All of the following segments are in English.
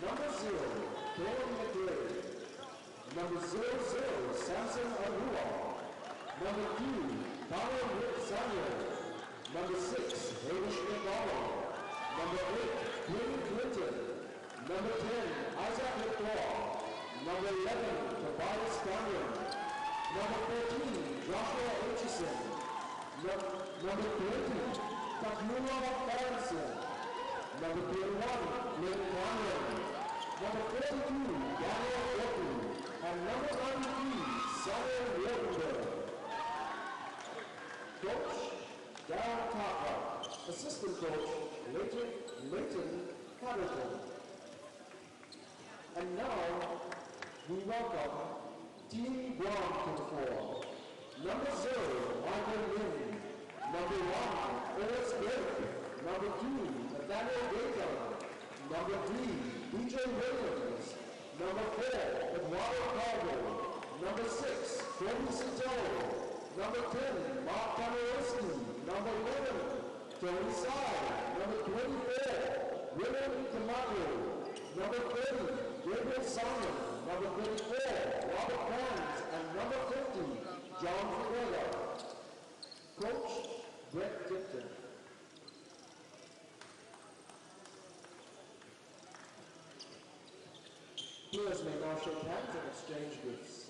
Number 0, Kevin McRae. Number 00, Samson Arua. Number 2, Paolo Rick Samuel. Number 6, Hamish McDonald. Number 8, Quinn Clinton. Number 10, Isaac McClaw. Number 11, Tobias Cameron. Number 14, Joshua Aitchison. Number 20, Takuma Aronson. Number 21, Glenn Cameron. Number 42, Daniel Orton. And number 93, Samuel Rotenberg. Coach, Darren Carter. Assistant coach, Leighton Carrington. And now, we welcome Team Guam to the floor. Number 0, Michael Lin. Number 1, Otis Burke. Number 2, Nathaniel Baker. Number 3, DJ Williams. Number 4, Eduardo Calvo. Number 6, Tony Santello. Number 10, Mark Kamarowski. Number 11, Tony Sai. Number 24, William Camacho. Number 30, Gabriel Simon. Number 34, Robert Franz. And number 50, John Ferreira. Coach, Brett Gipton. Players may now shake hands and exchange gifts.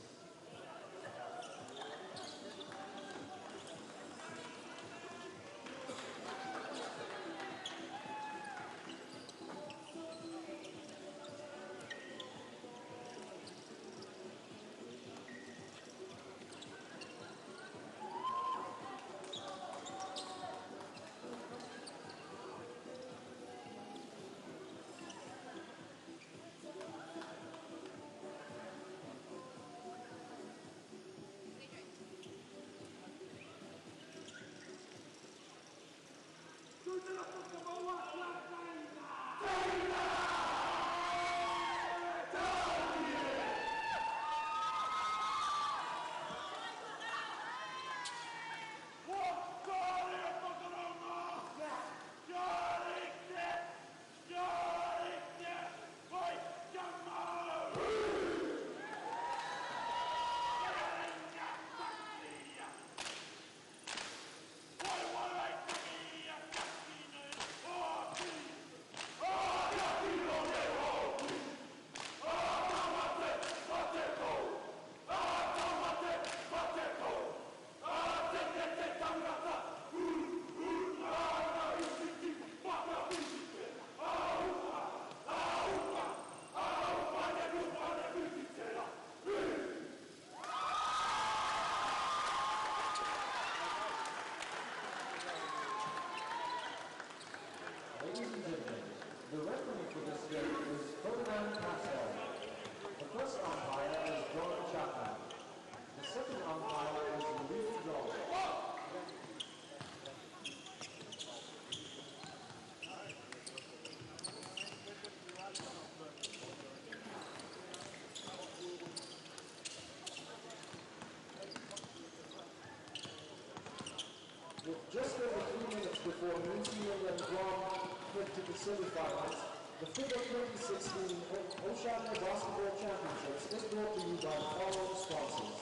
With just over 3 minutes before New Zealand and Guam head to the semifinals, the FIBA U18 Oceania Basketball Championships is brought to you by the following sponsors: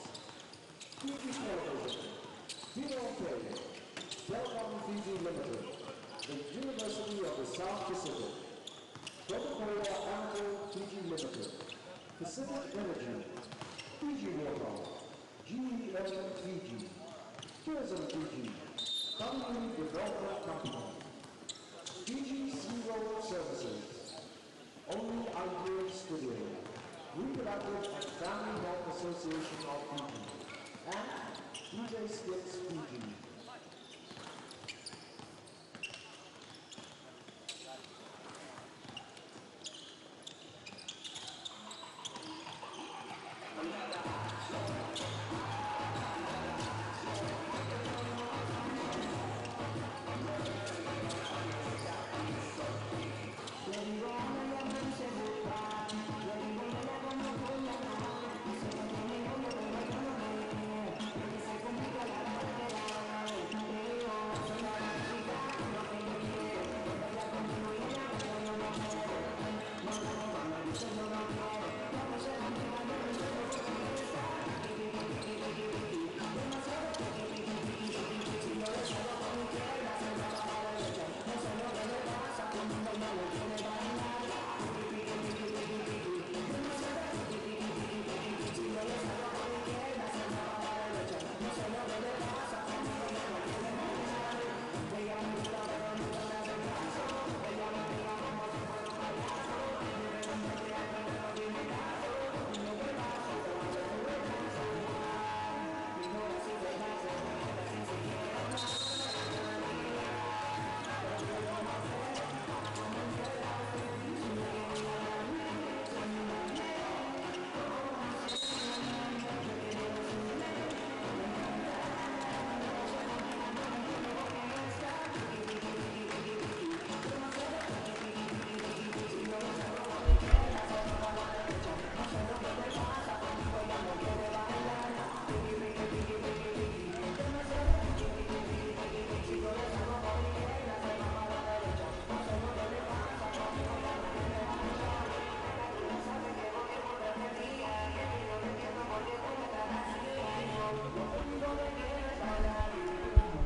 Fiji Television, Vino Pay, Telecom Fiji Limited, the University of the South Pacific, Coca-Cola Amateur Fiji Limited, Pacific Energy, Fiji Water, GEM Fiji, Tourism Fiji, Community Development Company, Fiji Seaworld Services, Only Ideal Studio, Reproductive and Family Health Association of Fiji, and DJ Skips Fiji. Se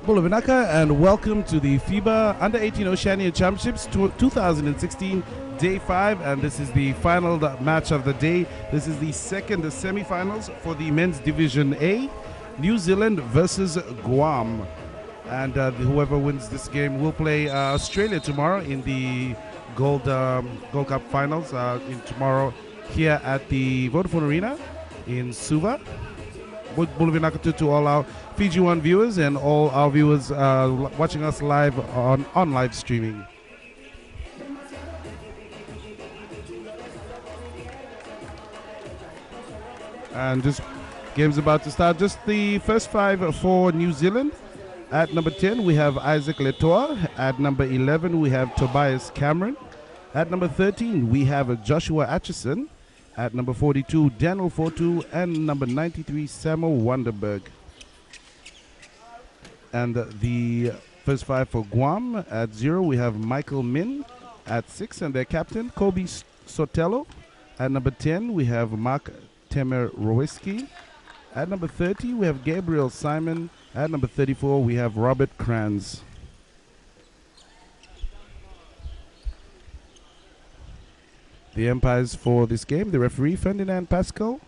Bulavinaka, and welcome to the FIBA U18 Oceania Championships 2016 Day 5, and this is the final match of the day. This is the second semi-finals for the men's Division A, New Zealand versus Guam. And whoever wins this game will play Australia tomorrow in the Gold Cup finals tomorrow here at the Vodafone Arena in Suva. Bulavinaka to all our Fiji One viewers and all our viewers watching us live on live streaming. And this game's about to start. Just the first five for New Zealand. At number 10, we have Isaac Letoa. At number 11, we have Tobias Cameron. At number 13, we have Joshua Atchison. At number 42, Daniel Fortu. And number 93, Samuel Wanderberg. And the first five for Guam. At 0, we have Michael Min. At 6, and their captain, Kobe Sotelo. At number 10, we have Mark Temerowiski. At number 30, we have Gabriel Simon. At number 34, we have Robert Kranz. The umpires for this game, the referee Ferdinand Pascal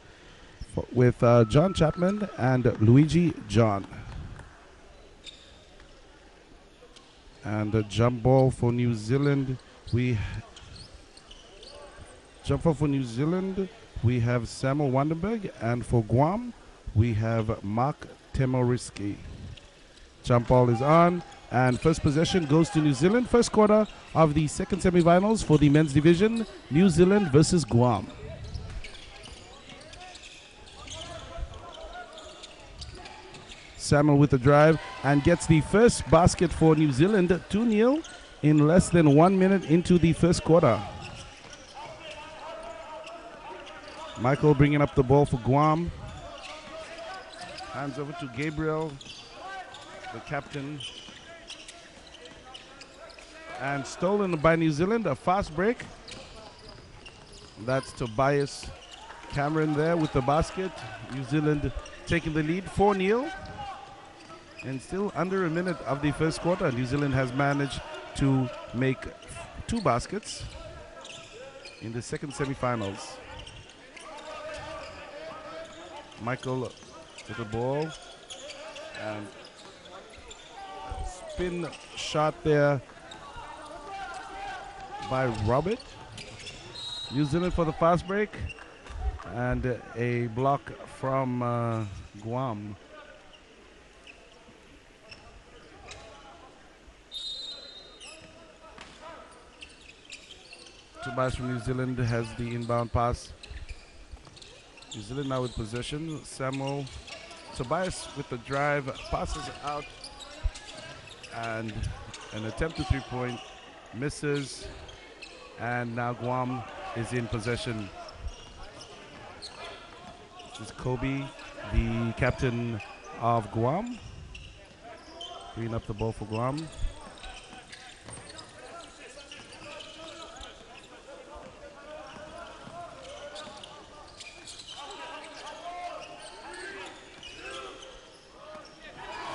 with John Chapman and Luigi John. And the jump ball for New Zealand, we have Samuel Wanderberg, and for Guam, we have Mark Temoriski. Jump ball is on, and first possession goes to New Zealand. First quarter of the second semifinals for the men's division, New Zealand versus Guam. Samuel with the drive and gets the first basket for New Zealand, 2-0 in less than 1 minute into the first quarter. Michael bringing up the ball for Guam. Hands over to Gabriel, the captain. And stolen by New Zealand, a fast break. That's Tobias Cameron there with the basket. New Zealand taking the lead, 4-0. And still under a minute of the first quarter, New Zealand has managed to make 2 baskets in the second semifinals. Michael with the ball, and spin shot there by Robert. New Zealand for the fast break, and a block from Guam. Tobias from New Zealand has the inbound pass. New Zealand now with possession. Samuel, Tobias with the drive, passes out, and an attempt to three-point, misses, and now Guam is in possession. This is Kobe, the captain of Guam, bringing up the ball for Guam.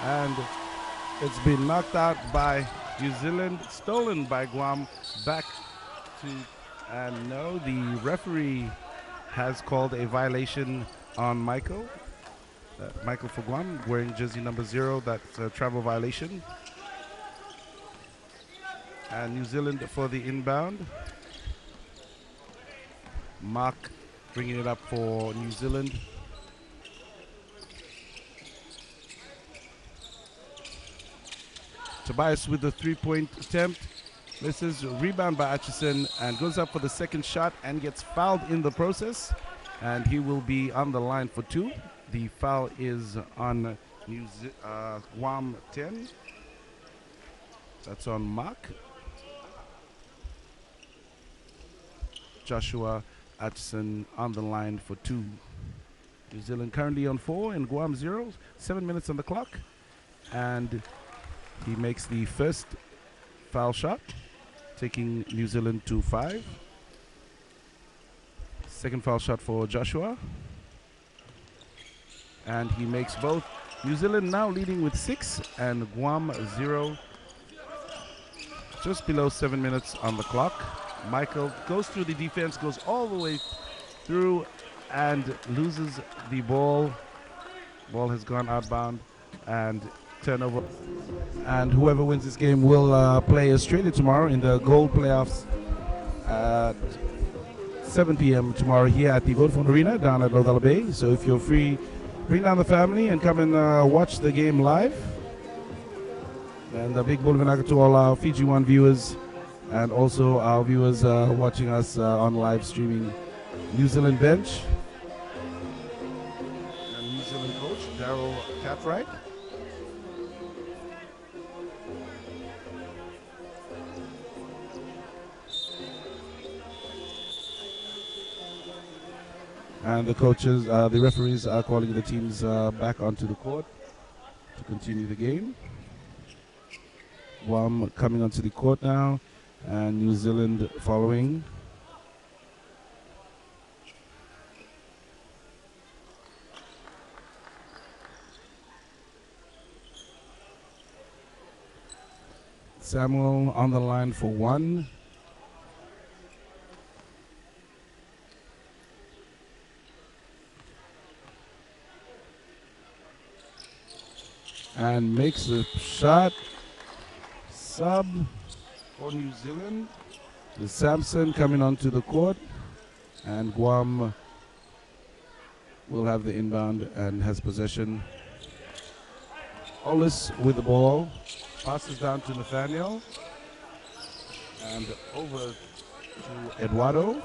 And it's been knocked out by New Zealand, stolen by Guam, back to, and no, the referee has called a violation on Michael. Michael for Guam, wearing jersey number 0, that's a travel violation. And New Zealand for the inbound. Mark bringing it up for New Zealand. Tobias with the three-point attempt. This is rebound by Atchison and goes up for the second shot and gets fouled in the process. And he will be on the line for 2. The foul is on Guam 10. That's on Mark. Joshua Atchison on the line for 2. New Zealand currently on 4 and Guam 0. 7 minutes on the clock. And he makes the first foul shot, taking New Zealand to 5. Second foul shot for Joshua. And he makes both New Zealand now leading with 6 and Guam 0. Just below 7 minutes on the clock. Michael goes through the defense, goes all the way through and loses the ball. Ball has gone outbound and turnover. And whoever wins this game will play Australia tomorrow in the gold playoffs at 7 p.m. tomorrow here at the Vodafone Arena down at North Bay. So if you're free, bring down the family and come and watch the game live. And a big bulavanaka to all our Fiji One viewers and also our viewers watching us on live streaming. New Zealand bench. And New Zealand coach, Daryl Cartwright. And the coaches, the referees are calling the teams back onto the court to continue the game. Guam coming onto the court now, and New Zealand following. Samuel on the line for 1. And makes the shot. Sub for New Zealand. The Samson coming onto the court. And Guam will have the inbound and has possession. Ollis with the ball. Passes down to Nathaniel. And over to Eduardo.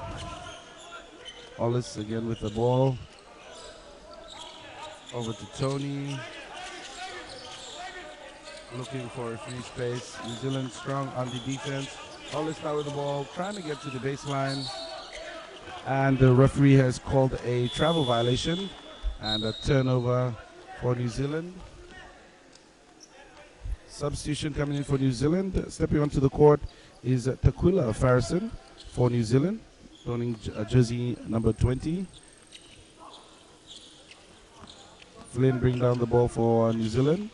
Ollis again with the ball. Over to Tony. Looking for a free space. New Zealand strong on the defense. Ollis now with the ball, trying to get to the baseline. And the referee has called a travel violation and a turnover for New Zealand. Substitution coming in for New Zealand. Stepping onto the court is Taquila Farrison for New Zealand, donning jersey number 20. Flynn bring down the ball for New Zealand.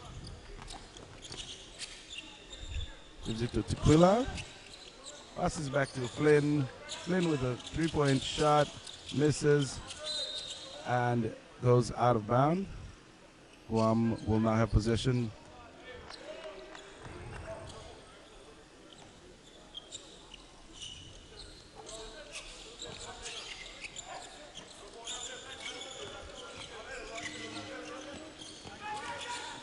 Gives it to Taquila. Passes back to Flynn. Flynn with a 3-point shot. Misses. And goes out of bounds. Guam will now have possession.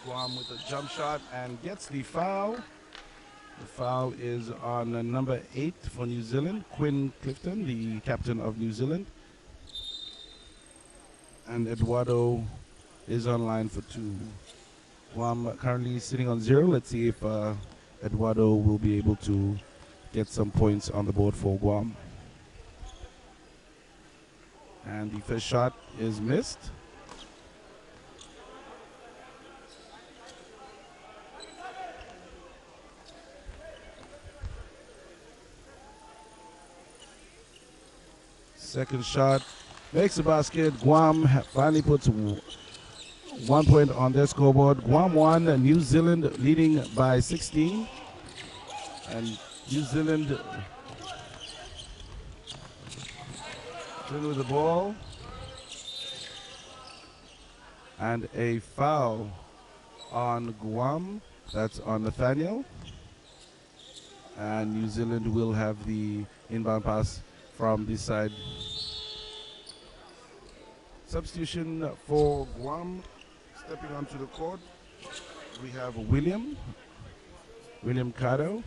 Guam with a jump shot and gets the foul. The foul is on number 8 for New Zealand, Quinn Clifton, the captain of New Zealand. And Eduardo is on line for 2. Guam currently sitting on 0. Let's see if Eduardo will be able to get some points on the board for Guam. And the first shot is missed. Second shot makes the basket. Guam finally puts 1 point on their scoreboard. Guam won, New Zealand leading by 16. And New Zealand with the ball. And a foul on Guam. That's on Nathaniel. And New Zealand will have the inbound pass from this side. Substitution for Guam. Stepping onto the court, we have William Cado.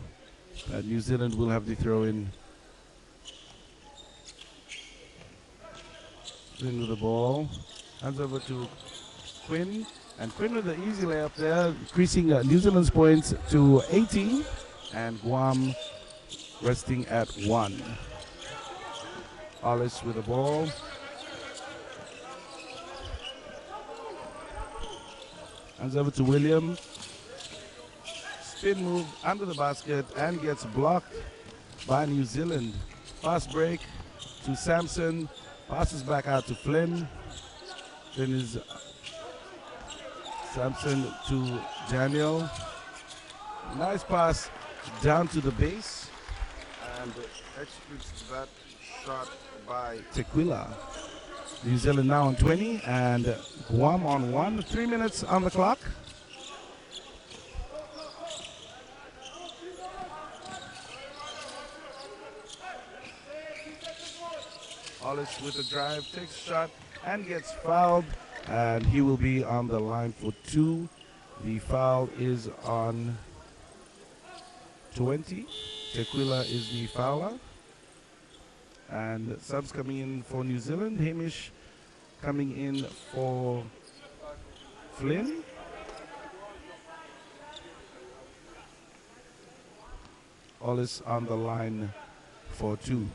New Zealand will have the throw-in. Flynn with the ball. Hands over to Quinn. And Quinn with the easy layup there, increasing New Zealand's points to 18. And Guam resting at 1. Ollis with the ball. Hands over to William. Spin move under the basket and gets blocked by New Zealand. Fast break to Samson. Passes back out to Flynn. Flynn is Sampson to Daniel. Nice pass down to the base. And executes that shot by Tequila. New Zealand now on 20 and Guam on 1. 3 minutes on the clock. Hollis with a drive, takes a shot and gets fouled, and he will be on the line for 2. The foul is on 20. Tequila is the fouler. And subs coming in for New Zealand. Hamish coming in for Flynn. Hollis on the line for 2.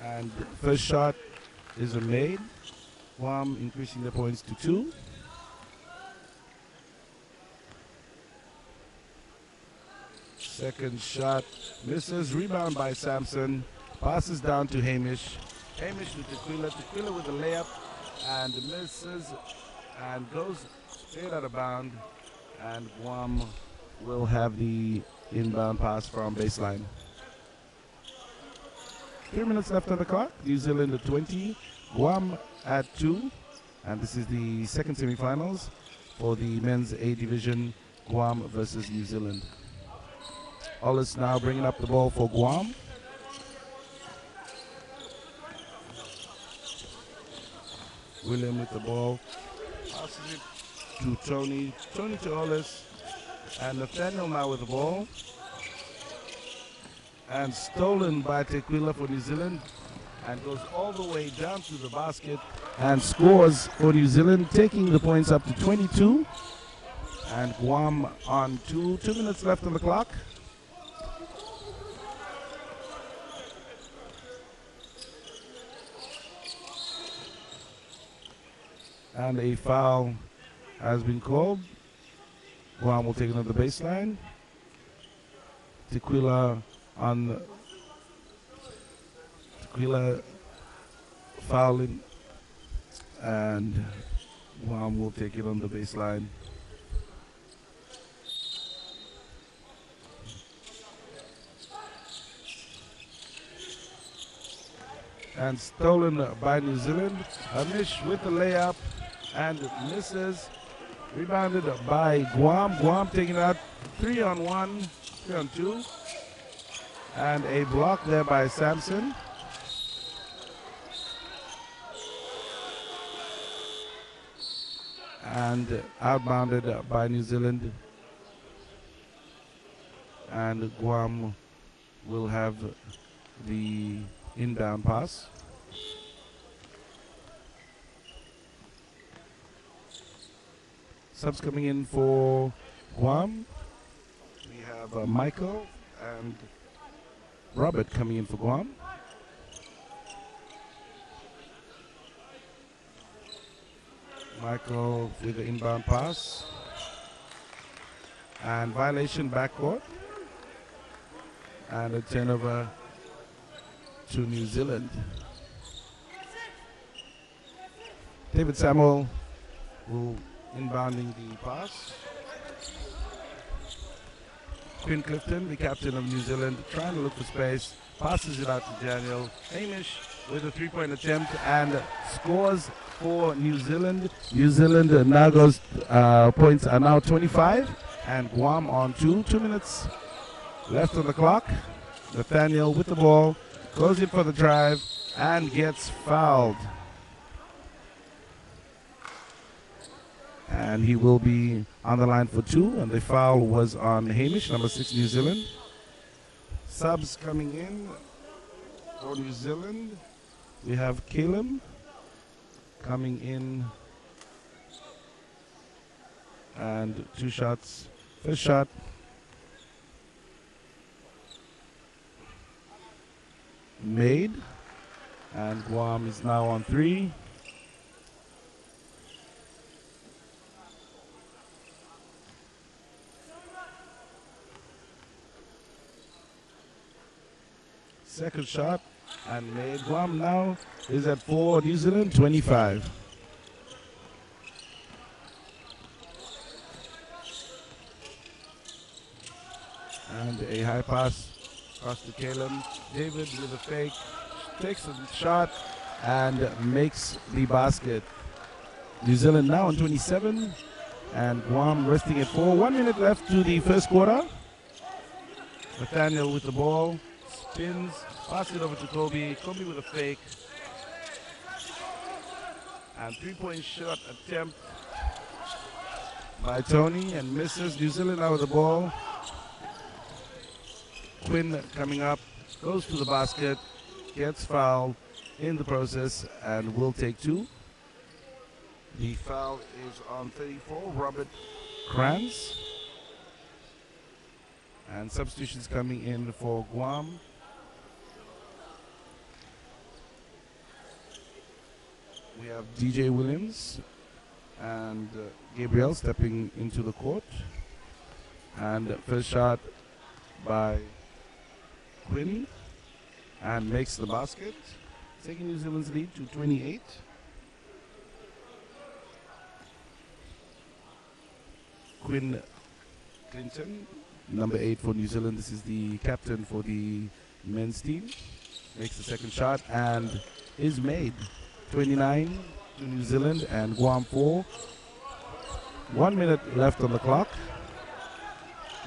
And first shot is a made. Guam increasing the points to 2. Second shot misses. Rebound by Sampson. Passes down to Hamish. Hamish to Tequila. Tequila with a layup and misses and goes straight out of bound. And Guam will have the inbound pass from baseline. 3 minutes left on the clock. New Zealand at 20, Guam at 2. And this is the second semifinals for the men's A division, Guam versus New Zealand. Hollis now bringing up the ball for Guam. William with the ball. Passes it to Tony. Tony to Hollis. And Nathaniel now with the ball. And stolen by Tequila for New Zealand, and goes all the way down to the basket and scores for New Zealand, taking the points up to 22. And Guam on 2. 2 minutes left on the clock. And a foul has been called. Guam will take another baseline. Tequila on Tequila fouling, and Guam will take it on the baseline. And stolen by New Zealand. Amish with the layup and misses. Rebounded by Guam. Guam taking out 3 on 1, 3 on 2. And a block there by Sampson. And outbounded by New Zealand. And Guam will have the inbound pass. Subs coming in for Guam. We have Michael and Robert coming in for Guam. Michael with the inbound pass. And violation backcourt. And a turnover to New Zealand. David Samuel will inbounding the pass. Quinn Clifton, the captain of New Zealand, trying to look for space, passes it out to Daniel. Hamish with a 3-point attempt and scores for New Zealand. New Zealand now goes, points are now 25 and Guam on 2. 2 minutes left on the clock. Nathaniel with the ball, goes in for the drive and gets fouled. And he will be on the line for 2, and the foul was on Hamish, number 6, New Zealand. Subs coming in for New Zealand. We have Caleb coming in, and 2 shots. First shot made, and Guam is now on 3. Second shot and made. Guam now is at 4, New Zealand 25. And a high pass across to Caleb. David with a fake, takes a shot and makes the basket. New Zealand now on 27 and Guam resting at 4. 1 minute left to the first quarter. Nathaniel with the ball, spins, passes it over to Kobe. Kobe with a fake. And 3-point shot attempt by Tony and misses. New Zealand now with the ball. Quinn coming up, goes to the basket, gets fouled in the process and will take 2. The foul is on 34, Robert Kranz. And substitutions coming in for Guam. We have DJ Williams and Gabriel stepping into the court. And first shot by Quinn and makes the basket, taking New Zealand's lead to 28. Quinn Clinton, number 8 for New Zealand. This is the captain for the men's team. Makes the second shot and is made. 29 to New Zealand and Guam 4. 1 minute left on the clock.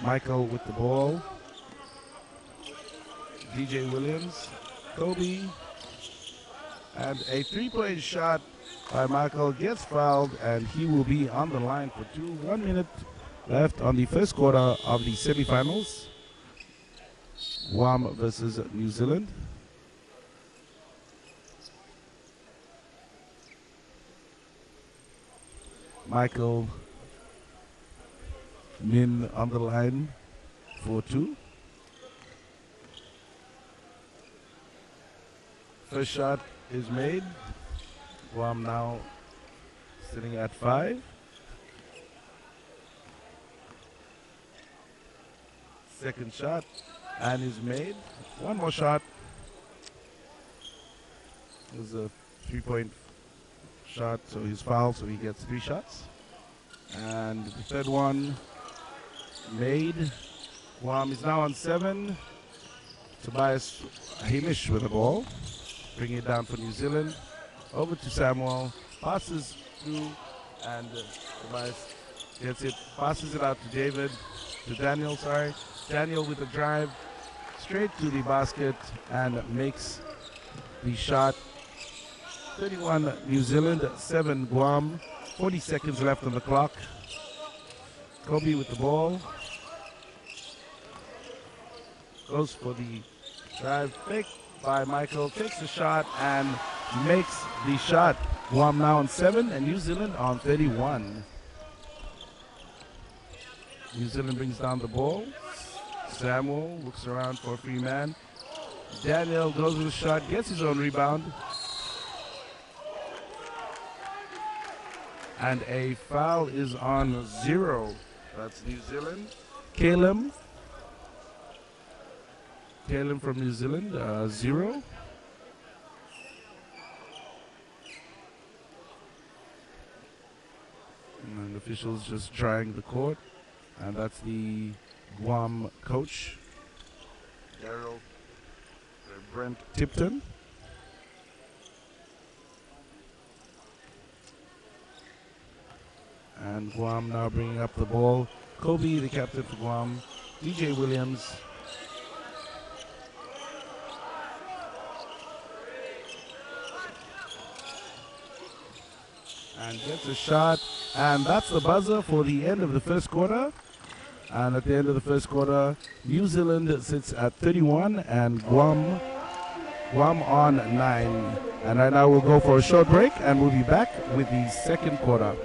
Michael with the ball. DJ Williams, Kobe, and a 3-point shot by Michael gets fouled and he will be on the line for 2. 1 minute left on the first quarter of the semifinals. Guam versus New Zealand. Michael Min on the line for 2. First shot is made. Guam now sitting at 5. Second shot and is made. One more shot. It was a 3-point shot, so he's fouled, so he gets 3 shots. And the third one made. Guam is now on 7. Tobias Hamish with the ball. Bring it down for New Zealand. Over to Samuel. Passes through and Tobias gets it. Passes it out to David. To Daniel, sorry. Daniel with the drive. Straight to the basket and makes the shot. 31 New Zealand, 7 Guam. 40 seconds left on the clock. Kobe with the ball. Goes for the drive. Fake by Michael, takes the shot and makes the shot. Guam now on 7 and New Zealand on 31. New Zealand brings down the ball. Samuel looks around for a free man. Daniel goes with the shot, gets his own rebound. And a foul is on 0. That's New Zealand. Caleb from New Zealand, 0. And the officials just trying the court. And that's the Guam coach, Brent Tipton. And Guam now bringing up the ball. Kobe, the captain for Guam. DJ Williams. And gets a shot. And that's the buzzer for the end of the first quarter. And at the end of the first quarter, New Zealand sits at 31 and Guam on 9. And right now we'll go for a short break and we'll be back with the second quarter.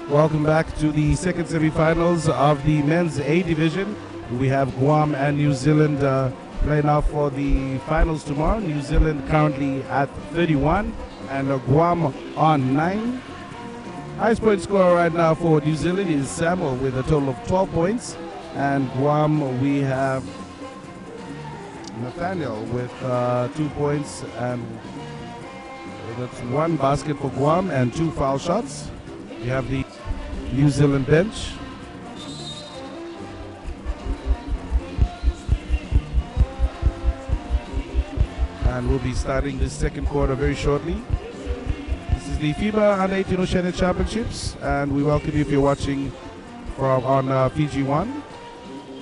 Welcome back to the second semifinals of the men's A division. We have Guam and New Zealand playing out for the finals tomorrow. New Zealand currently at 31 and Guam on 9. Highest point scorer right now for New Zealand is Samuel with a total of 12 points. And Guam, we have Nathaniel with 2 points, and that's 1 basket for Guam and 2 foul shots. We have the New Zealand bench. And we'll be starting this second quarter very shortly. This is the FIBA U18 Oceania Championships, and we welcome you if you're watching from on Fiji 1.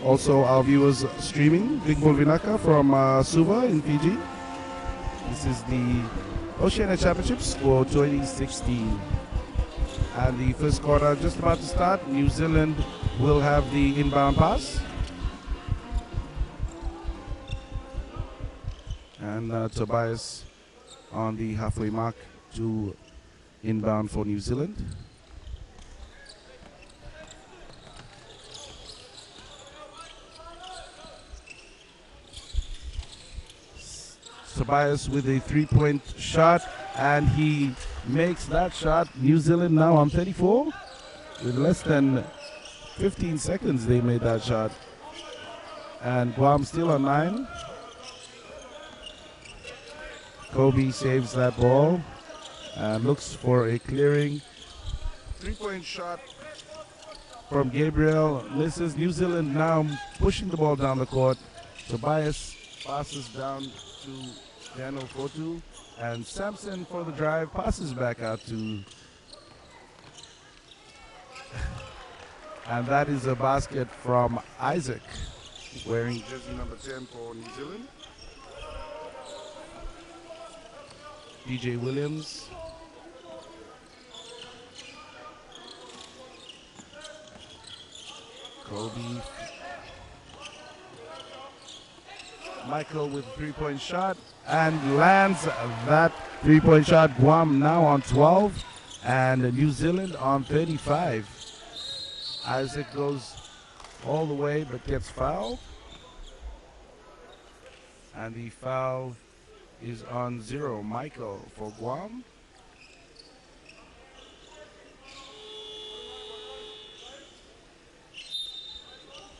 Also, our viewers streaming, Bingpol Vinaka from Suva in Fiji. This is the Oceania Championships for 2016. And the first quarter just about to start. New Zealand will have the inbound pass. And Tobias on the halfway mark to inbound for New Zealand. Tobias with a 3-point shot, and he makes that shot. New Zealand now on 34. With less than 15 seconds they made that shot. And Guam still on 9. Kobe saves that ball and looks for a clearing. 3-point shot from Gabriel. Misses. New Zealand now pushing the ball down the court. Tobias passes down to Daniel Fotu, and Sampson for the drive, passes back out to, and that is a basket from Isaac, wearing jersey number 10 for New Zealand. DJ Williams. Kobe. Michael with a 3-point shot and lands that 3-point shot. Guam now on 12 and New Zealand on 35. Isaac goes all the way but gets fouled. And the foul is on 0. Michael for Guam.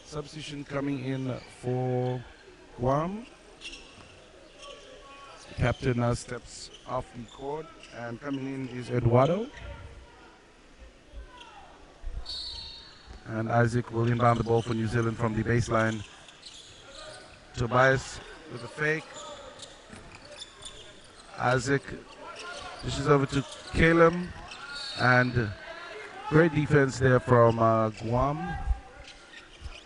Substitution coming in for Guam. The captain now steps off the court, and coming in is Eduardo. And Isaac will inbound the ball for New Zealand from the baseline. Tobias with a fake. Isaac dishes over to Caleb, and great defense there from Guam,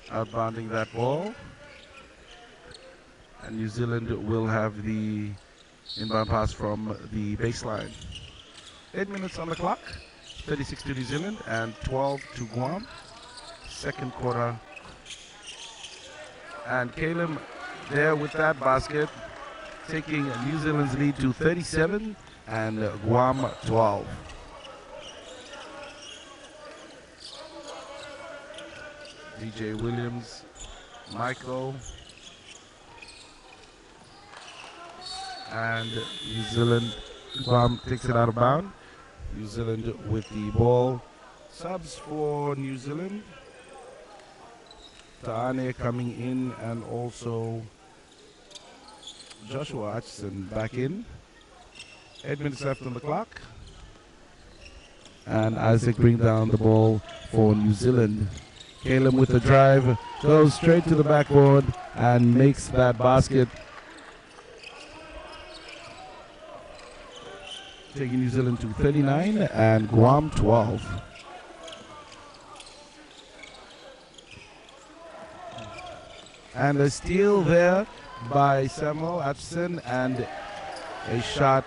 outbounding that ball. And New Zealand will have the inbound pass from the baseline. 8 minutes on the clock, 36 to New Zealand and 12 to Guam. Second quarter. And Caleb there with that basket, taking New Zealand's lead to 37 and Guam 12. DJ Williams, Michael, and New Zealand. Guam takes it out of bounds. New Zealand with the ball. Subs for New Zealand. Ta'ane coming in, and also Joshua Hutchison back in. 8 minutes left on the clock. And Isaac brings down the ball for New Zealand. Caleb with the drive, goes straight to the backboard and makes that basket, taking New Zealand to 39 and Guam 12. And a steal there by Samuel Hutchison and a shot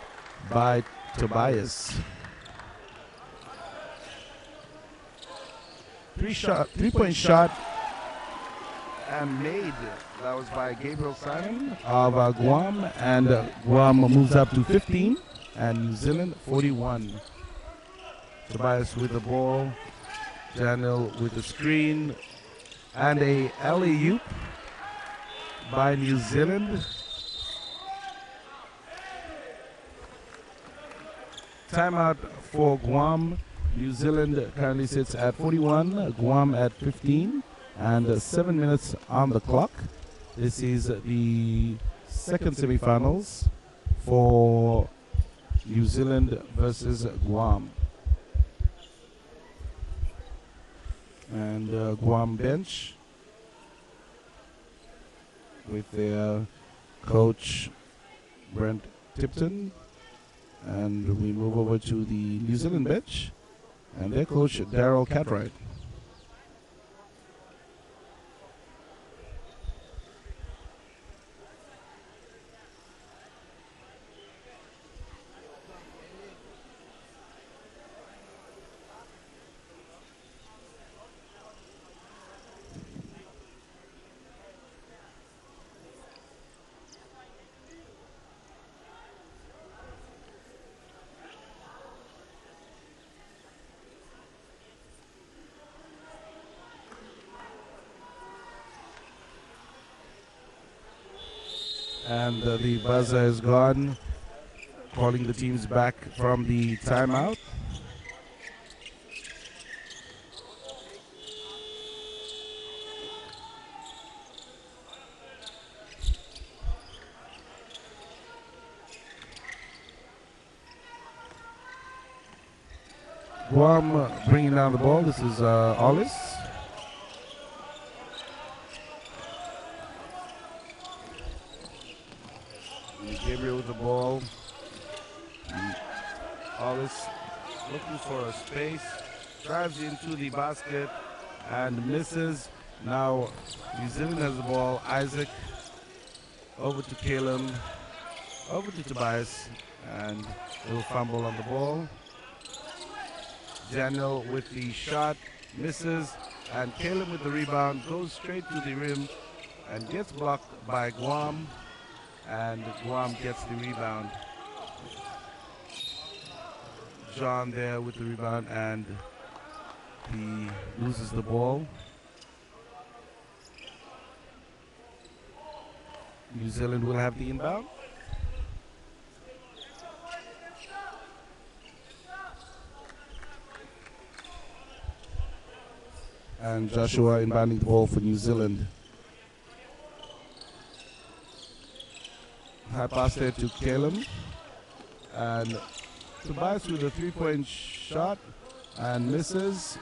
by Tobias. 3-point shot and made. That was by Gabriel Simon of Guam, and Guam moves up to 15 and New Zealand 41. Tobias with the ball Daniel with the screen and a alley-oop by New Zealand. Timeout for Guam. New Zealand currently sits at 41, Guam at 15, and 7 minutes on the clock. This is the second semifinals for New Zealand versus Guam. And Guam bench with their coach Brent Tipton. And we move over to the New Zealand bench and their coach Daryl Cartwright. And the buzzer is gone, calling the teams back from the timeout. Guam bringing down the ball. This is Ollis. Gabriel with the ball. Ollis looking for a space. Drives into the basket and misses. Now New Zealand has the ball. Isaac over to Caleb. Over to Tobias. And a little fumble on the ball. Daniel with the shot. Misses. And Caleb with the rebound. Goes straight to the rim and gets blocked by Guam. And Guam gets the rebound. John there with the rebound, and he loses the ball. New Zealand will have the inbound. And Joshua inbounding the ball for New Zealand. High pass there to Caleb. And Tobias with a three-point shot and misses.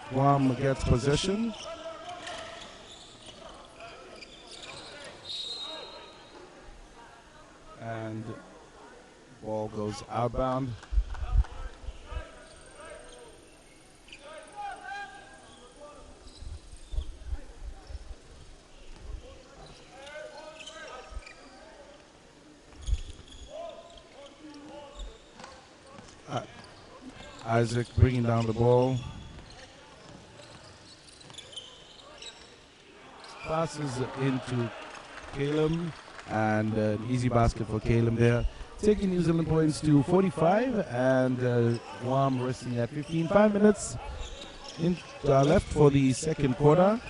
Guam gets possession. And ball goes outbound. Isaac bringing down the ball. Passes into Caleb, and an easy basket for Caleb there. Taking New Zealand points to 45, and Guam resting at 15. 5 minutes left for the second quarter.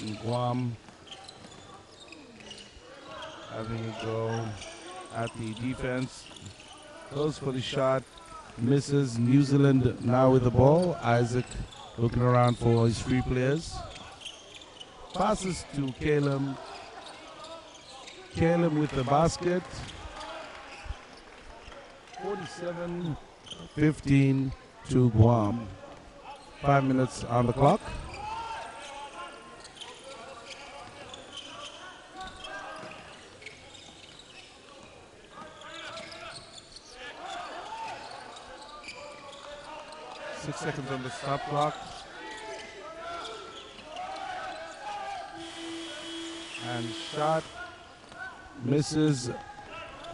And Guam having a go at the defense. Goes for the shot. Misses. New Zealand now with the ball. Isaac looking around for his free players. Passes to Caleb. Caleb with the basket. 47-15 to Guam. 5 minutes on the clock. Seconds on the stop clock. And shot misses.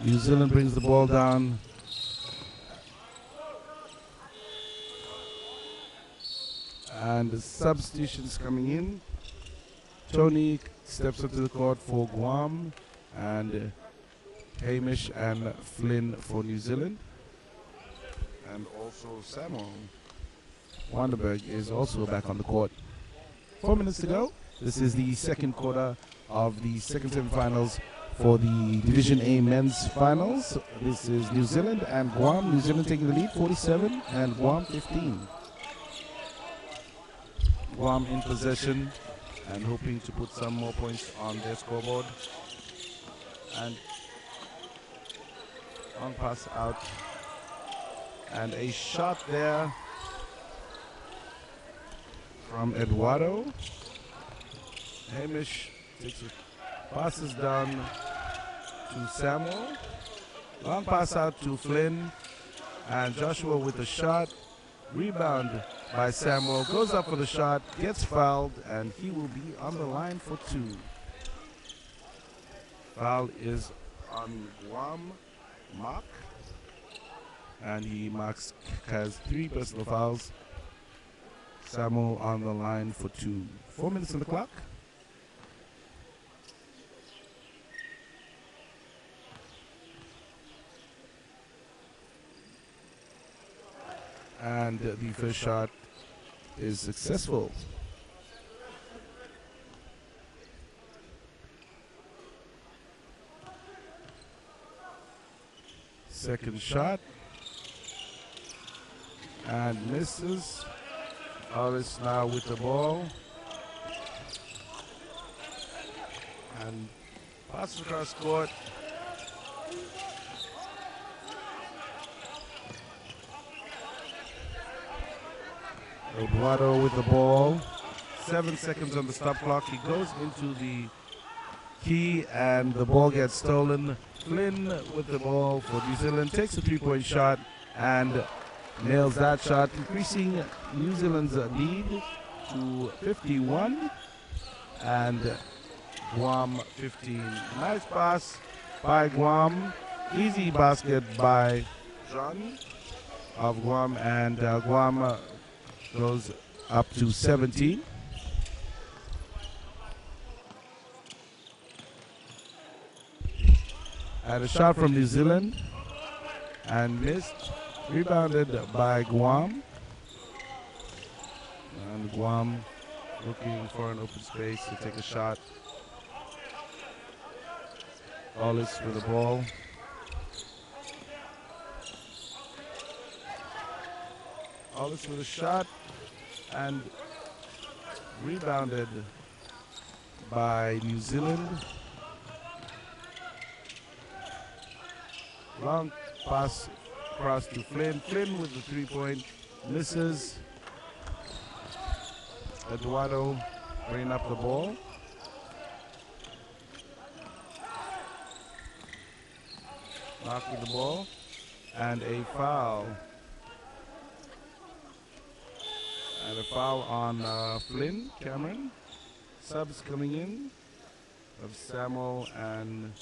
New Zealand brings the ball down. And the substitutions coming in. Tony steps up to the court for Guam, and Hamish and Flynn for New Zealand. And also Samuel Wanderberg is also back on the court. 4 minutes to go. This is the second quarter of the second semifinals for the Division A men's finals. This is New Zealand and Guam. New Zealand taking the lead, 47, and Guam 15. Guam in possession and hoping to put some more points on their scoreboard. And on pass out. And a shot there from Eduardo. Hamish takes it, passes down to Samuel. Long pass out to Flynn. And Joshua with the shot. Rebound by Samuel. Goes up for the shot. Gets fouled. And he will be on the line for 2. Foul is on Guam Mark. And he has 3 personal fouls. Samuel on the line for 2. 4 minutes on the clock. And the first shot is successful. Second shot. And misses. Alice now with the ball. And pass across court. Eduardo with the ball. 7 seconds on the stop clock. He goes into the key and the ball gets stolen. Flynn with the ball for New Zealand. Takes a 3-point shot and nails that shot, increasing New Zealand's lead to 51 and Guam 15. Nice pass by Guam. Easy basket by John of Guam, and Guam goes up to 17. And a shot from New Zealand and missed. Rebounded by Guam. And Guam looking for an open space to take a shot. Hollis with the ball. Hollis with a shot and rebounded by New Zealand. Long pass across to Flynn. Flynn with the 3-point. Misses. Eduardo bringing up the ball. Mark with the ball. And a foul. And a foul on Flynn, Cameron. Subs coming in of Samuel and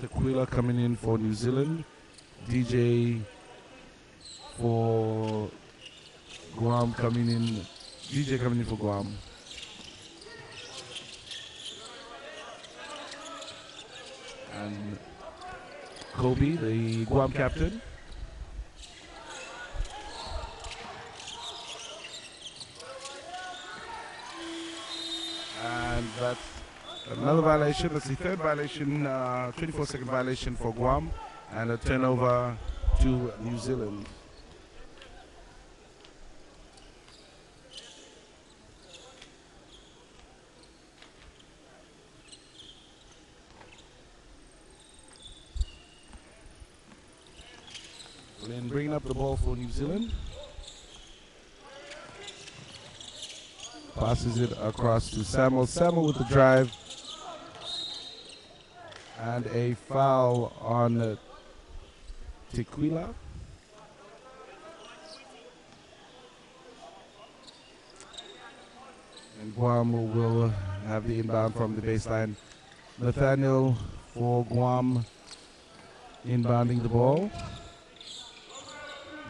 Tequila coming in for New Zealand. DJ for Guam coming in. DJ coming in for Guam. And Kobe, the Guam captain. And that's another violation. That's the third violation, 24-second violation for Guam, and a turnover to New Zealand. Flynn bringing up the ball for New Zealand. Passes it across to Samuel. Samuel with the drive. And a foul on Tequila. And Guam will have the inbound from the baseline. Nathaniel for Guam inbounding the ball.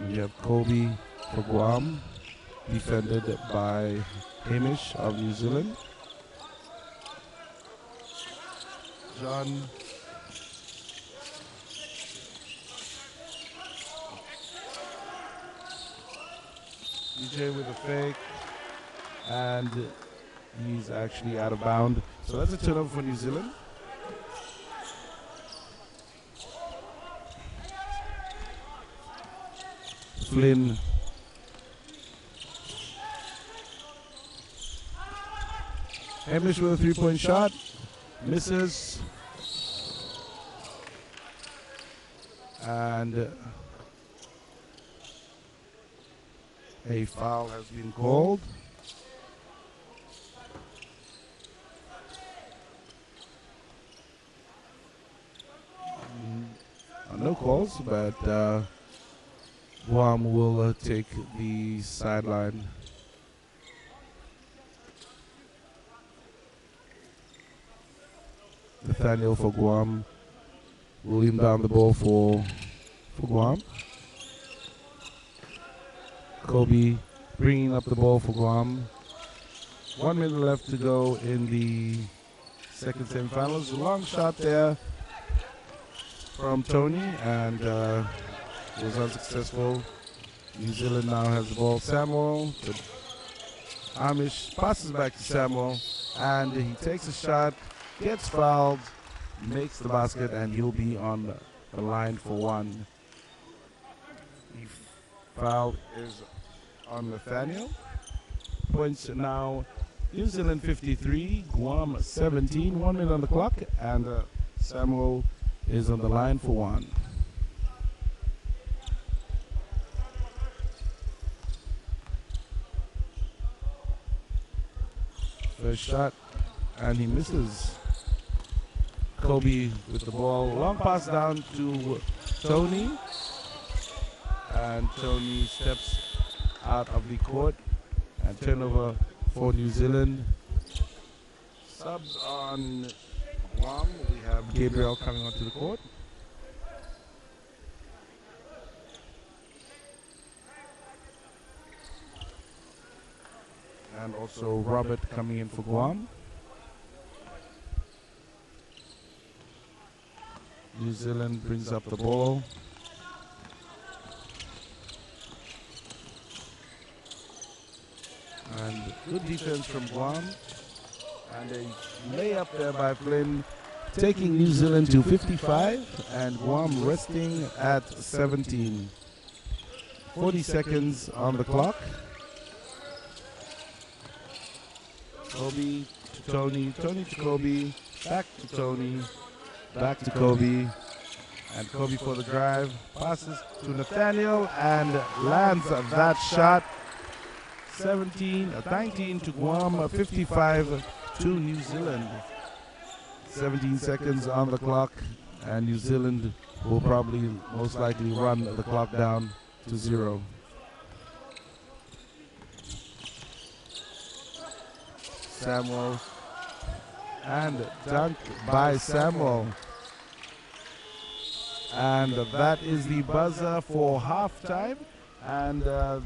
And you have Kobe for Guam. defended by Hamish of New Zealand. John DJ with a fake, and he's actually out of bound. So that's a turnover for New Zealand. Flynn Hamish with a 3-point shot, misses, and a foul has been called. No calls, but Guam will take the sideline. Nathaniel for Guam will inbound the ball for Guam. Kobe bringing up the ball for Guam. 1 minute left to go in the second semifinals. A long shot there from Tony, and was unsuccessful. New Zealand now has the ball. Samuel to Amish, passes back to Samuel, and he takes a shot, gets fouled, makes the basket, and he'll be on the line for one. The foul is on Nathaniel. Points now, New Zealand 53, Guam 17, 1 minute on the clock, and Samuel is on the line for one. First shot, and he misses. Kobe with the ball, long pass down to Tony, and Tony steps out of the court, and turnover for New Zealand. Subs on Guam, we have Gabriel coming onto the court. And also Robert coming in for Guam. New Zealand brings up the ball. And good defense from Guam. And a layup there by Flynn, taking New Zealand to 55 and Guam resting at 17. 40 seconds on the clock. Kobe to Tony, Tony to Kobe, back to Tony, back to Kobe, and Kobe for the drive, passes to Nathaniel and lands that shot. 19 to Guam, 55 to New Zealand. 17 seconds on the clock, and New Zealand will probably most likely run the clock down to 0. Samuel, and dunked by Samuel. And that is the buzzer for halftime. And the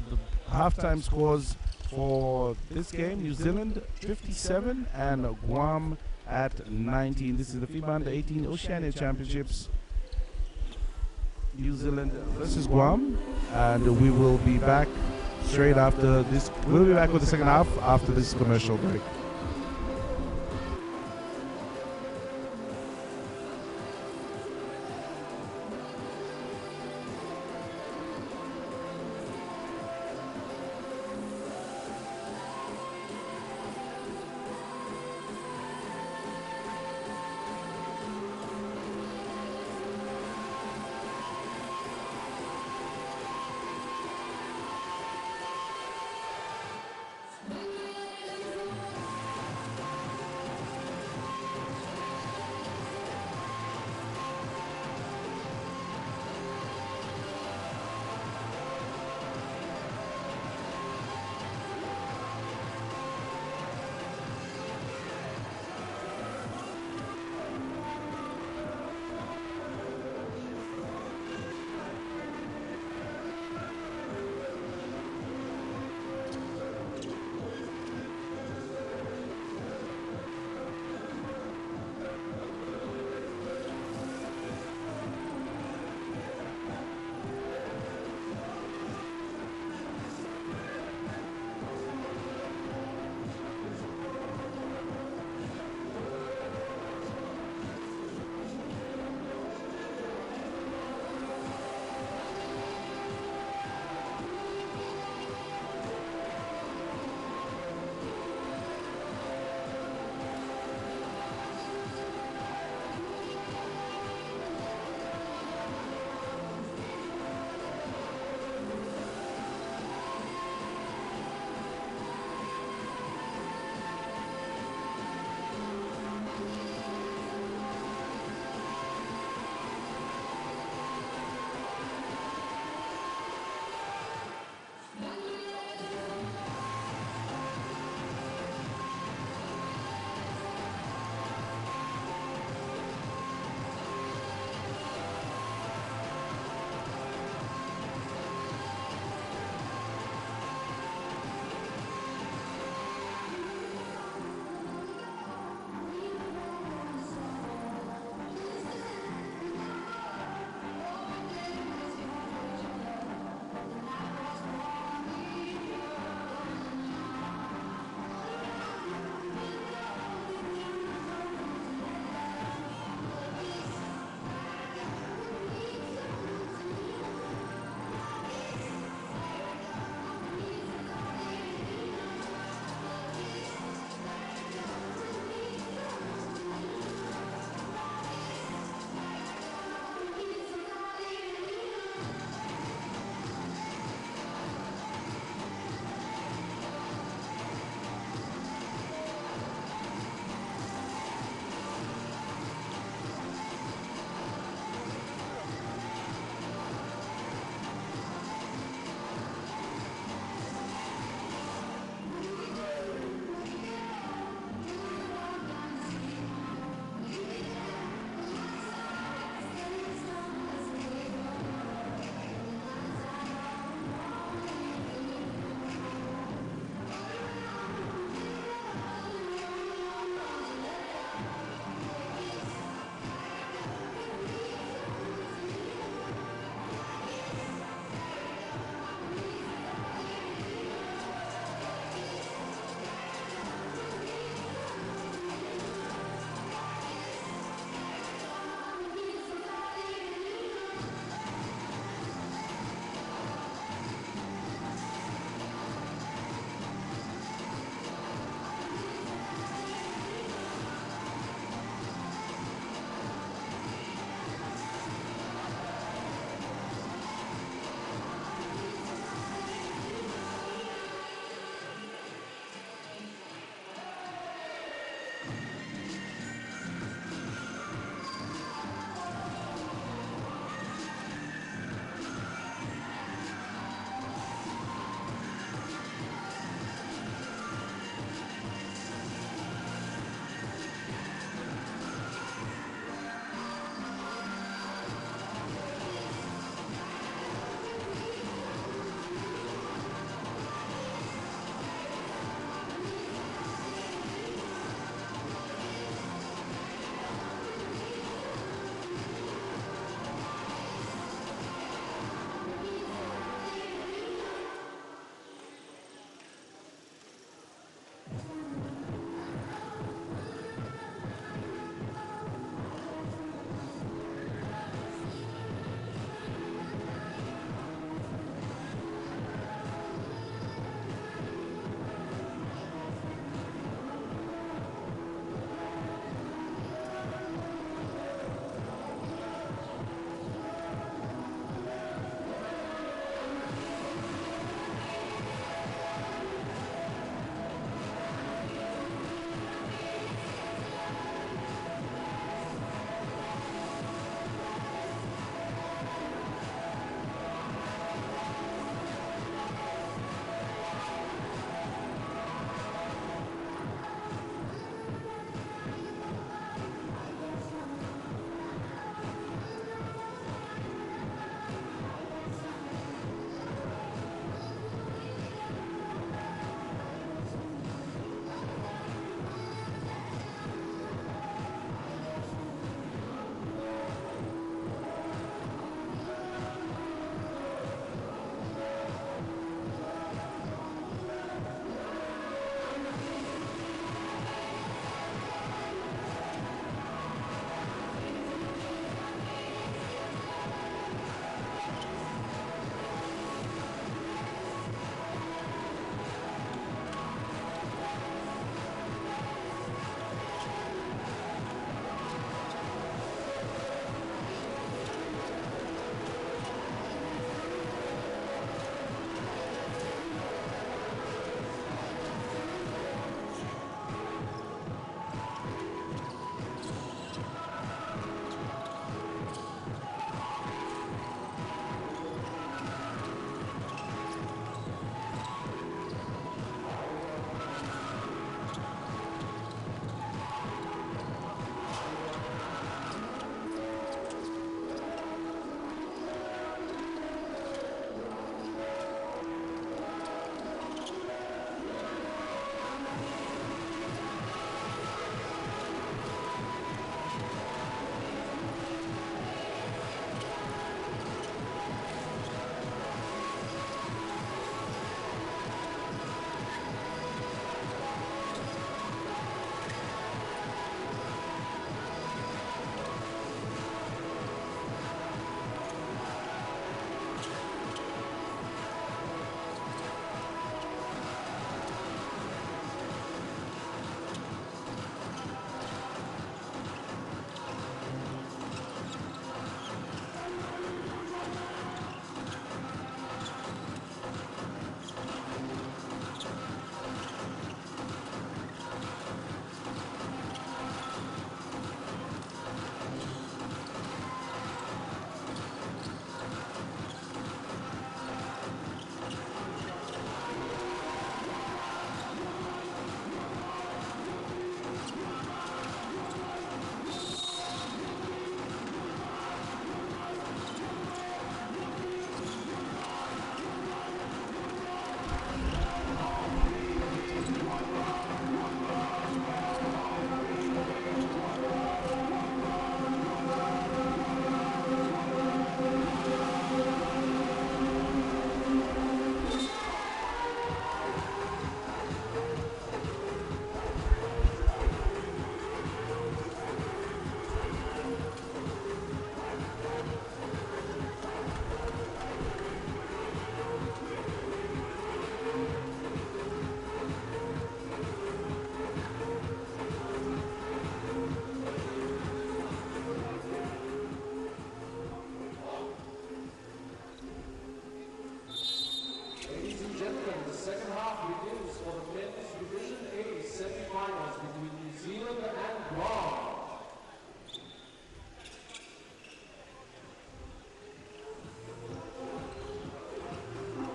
halftime scores for this game: New Zealand 57 and Guam at 19. This is the FIBA U18 Oceania Championships. New Zealand versus Guam, and we will be back straight after this. We'll be back with the second half after this commercial break.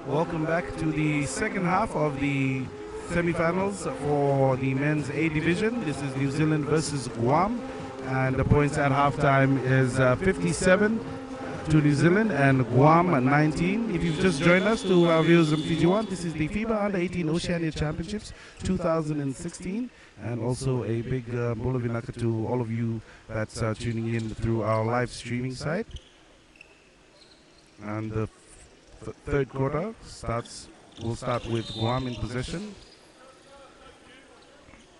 Welcome back to the second half of the semifinals for the men's A division. This is New Zealand versus Guam, and the points at halftime is 57 to New Zealand and Guam 19. If you've just joined us, to our viewers in Fiji One, this is the FIBA U18 Oceania Championships 2016, and also a big bula vinaka to all of you that's tuning in through our live streaming site. And the third quarter will start with Guam in possession,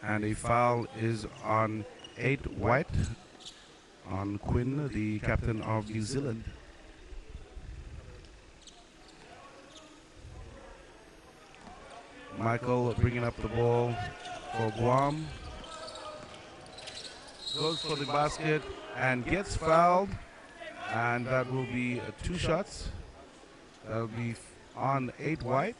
and a foul is on 8 white on Quinn, the captain of New Zealand. Michael bringing up the ball for Guam, goes for the basket and gets fouled, and that will be 2 shots. That'll be on 8 white.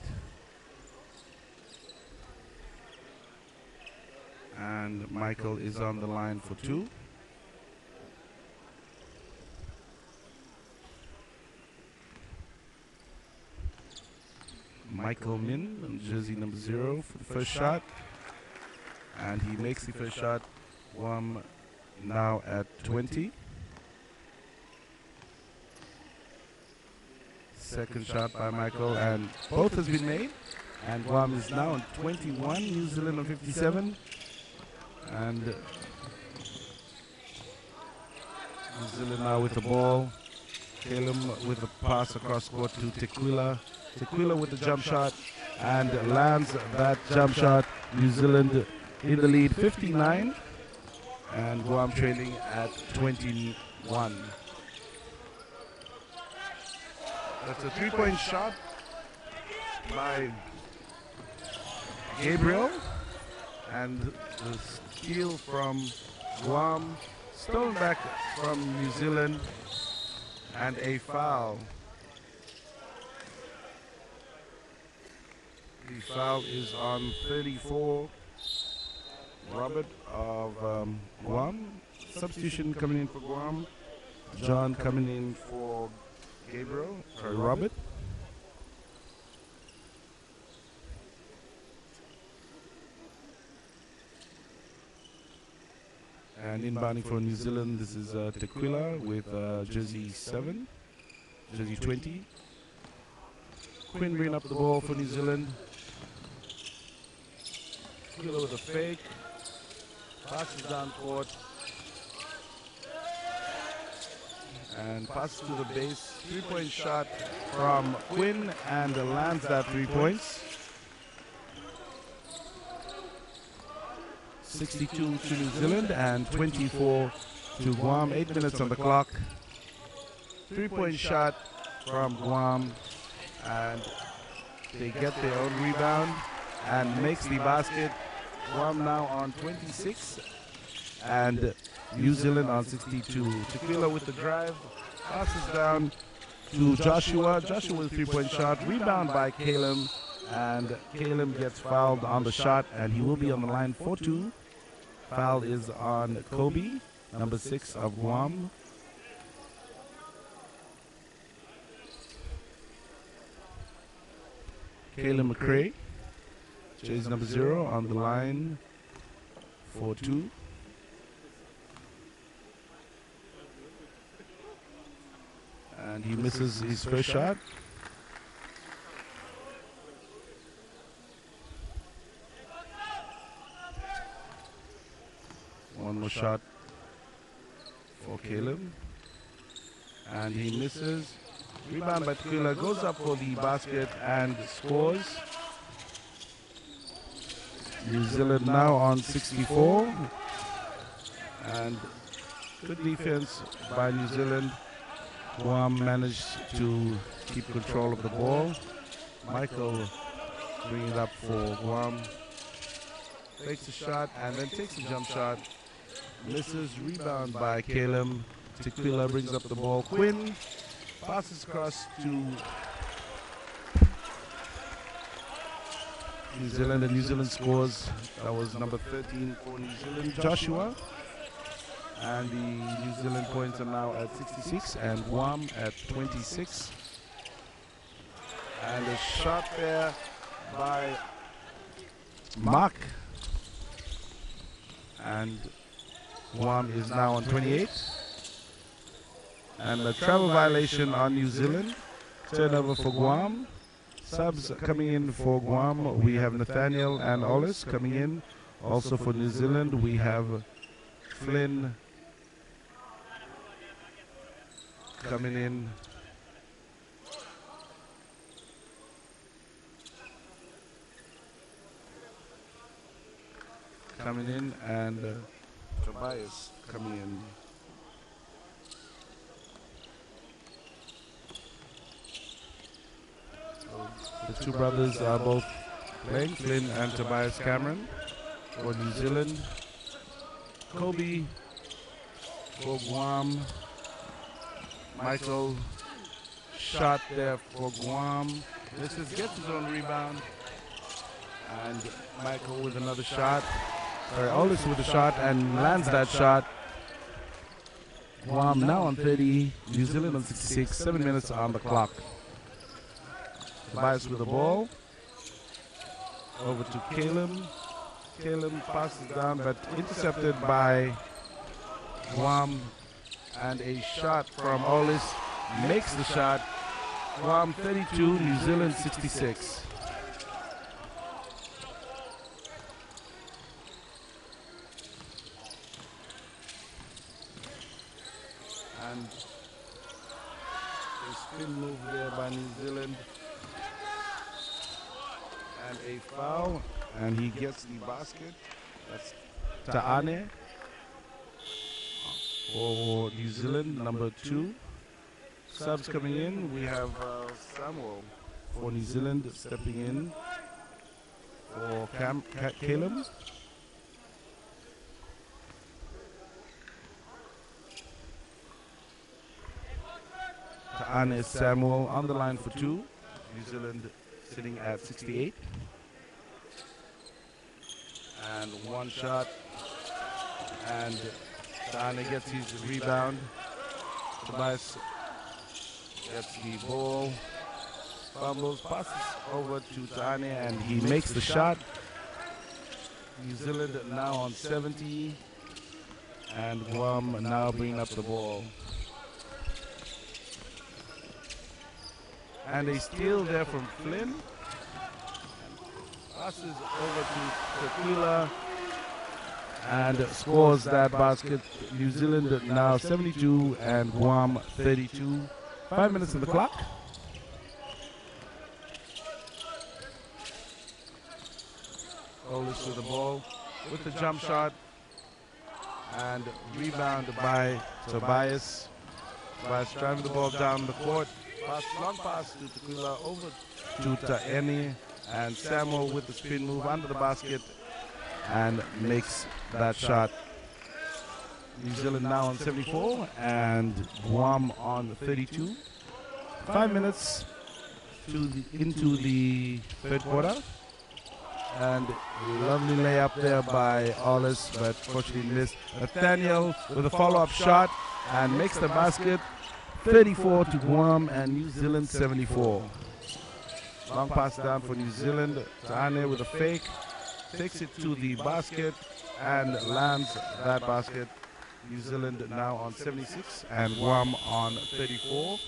And Michael is on the line for 2. Michael Min, jersey number 0, for the first shot. And he makes the first shot. Guam now at 20. Second shot by Michael, and both has been made, and Guam is now on 21, New Zealand on 57, and New Zealand now with the ball. Caleb with the pass across court to Tequila. Tequila with the jump shot, and lands that jump shot. New Zealand in the lead 59, and Guam trailing at 21. That's a 3-point shot by Gabriel, and the steal from Guam, stolen back from New Zealand, and a foul. The foul is on 34, Robert of Guam. Substitution coming in for Guam. John coming in for Gabriel, sorry, Robert. And inbounding for New Zealand, this is Tequila with jersey 7, jersey 20. Quinn bringing up the ball for New Zealand. Tequila with a fake. Passes down court. And passes to the base. 3-point shot from Quinn, and lands that 3 points. 62 to New Zealand and 24 to Guam. 8 minutes on the clock. 3-point shot from Guam, and they get their own rebound and makes the basket. Guam now on 26 and New Zealand on 62. Tequila with the drive, passes down to Joshua. Joshua with a 3-point shot, rebound by Caleb, and Caleb gets fouled on the shot, and he will be on the line for 2. Foul is on Kobe, number 6 of Guam. Caleb McRae, jersey number 0, on the line for 2. And he misses his first shot. One more shot for Caleb. And he misses. Rebound by Tequila, goes up for the basket and scores. New Zealand now on 64. And good defense by New Zealand. Guam managed to keep control of the ball. Michael bringing it up for Guam. Takes a shot and then takes a jump shot. Misses, rebound by Caleb. Tequila brings up the ball. Quinn passes across to New Zealand, and New Zealand scores. That was number 13 for New Zealand, Joshua. And the New Zealand points are now at 66 and Guam at 26. And a shot there by Mark. And Guam is now on 28. And a travel violation on New Zealand. Turnover for Guam. Subs coming in for Guam. We have Nathaniel and Ollis coming in. Also for New Zealand, we have Flynn coming in. And Tobias coming in. So the two brothers are both playing, Flynn and Tobias Cameron for New Zealand. Kobe for Guam. Michael shot there for Guam. This gets his own rebound. And Michael with another shot. Sorry, Ollis with a shot and lands that shot. Guam now on 30, New Zealand on 66, 7 minutes on the clock. Tobias with the ball. Over to Caleb. Caleb passes down but intercepted by Guam. And a shot from Ollis makes the shot. Guam 32, New Zealand 66. And a spin move there by New Zealand. And a foul. And he gets the basket. That's Ta'ane for New Zealand, number 2. Subs coming in. We have Samuel for New Zealand stepping in for Caleb. Ta'ane Samuel on the line for 2. New Zealand sitting at 68. And one shot. And Ta'ane gets his rebound. Tobias gets the ball. Fumbles, passes over to Ta'ane, and he makes the shot. New Zealand now on 70. And Guam now bringing up the ball. And a steal there from Flynn. Passes over to Tequila and scores that basket. New Zealand now 72 and Guam 32. 5 minutes on the clock. Ollis with the ball with the jump shot and rebound by Tobias. Tobias driving the ball down the court. Long pass to Tequila over to Ta'ene, and Samuel with the spin move under the basket and makes that shot. New Zealand now on 74 and Guam on 32. 5 minutes into the third quarter. And lovely layup there by Ollis, but fortunately missed. Nathaniel with a follow-up shot and makes the basket. 34 to Guam and New Zealand 74. Long pass down for New Zealand. Ta'ane with a fake. Takes it to the basket and lands that basket. New Zealand now on 76 and Guam on 34.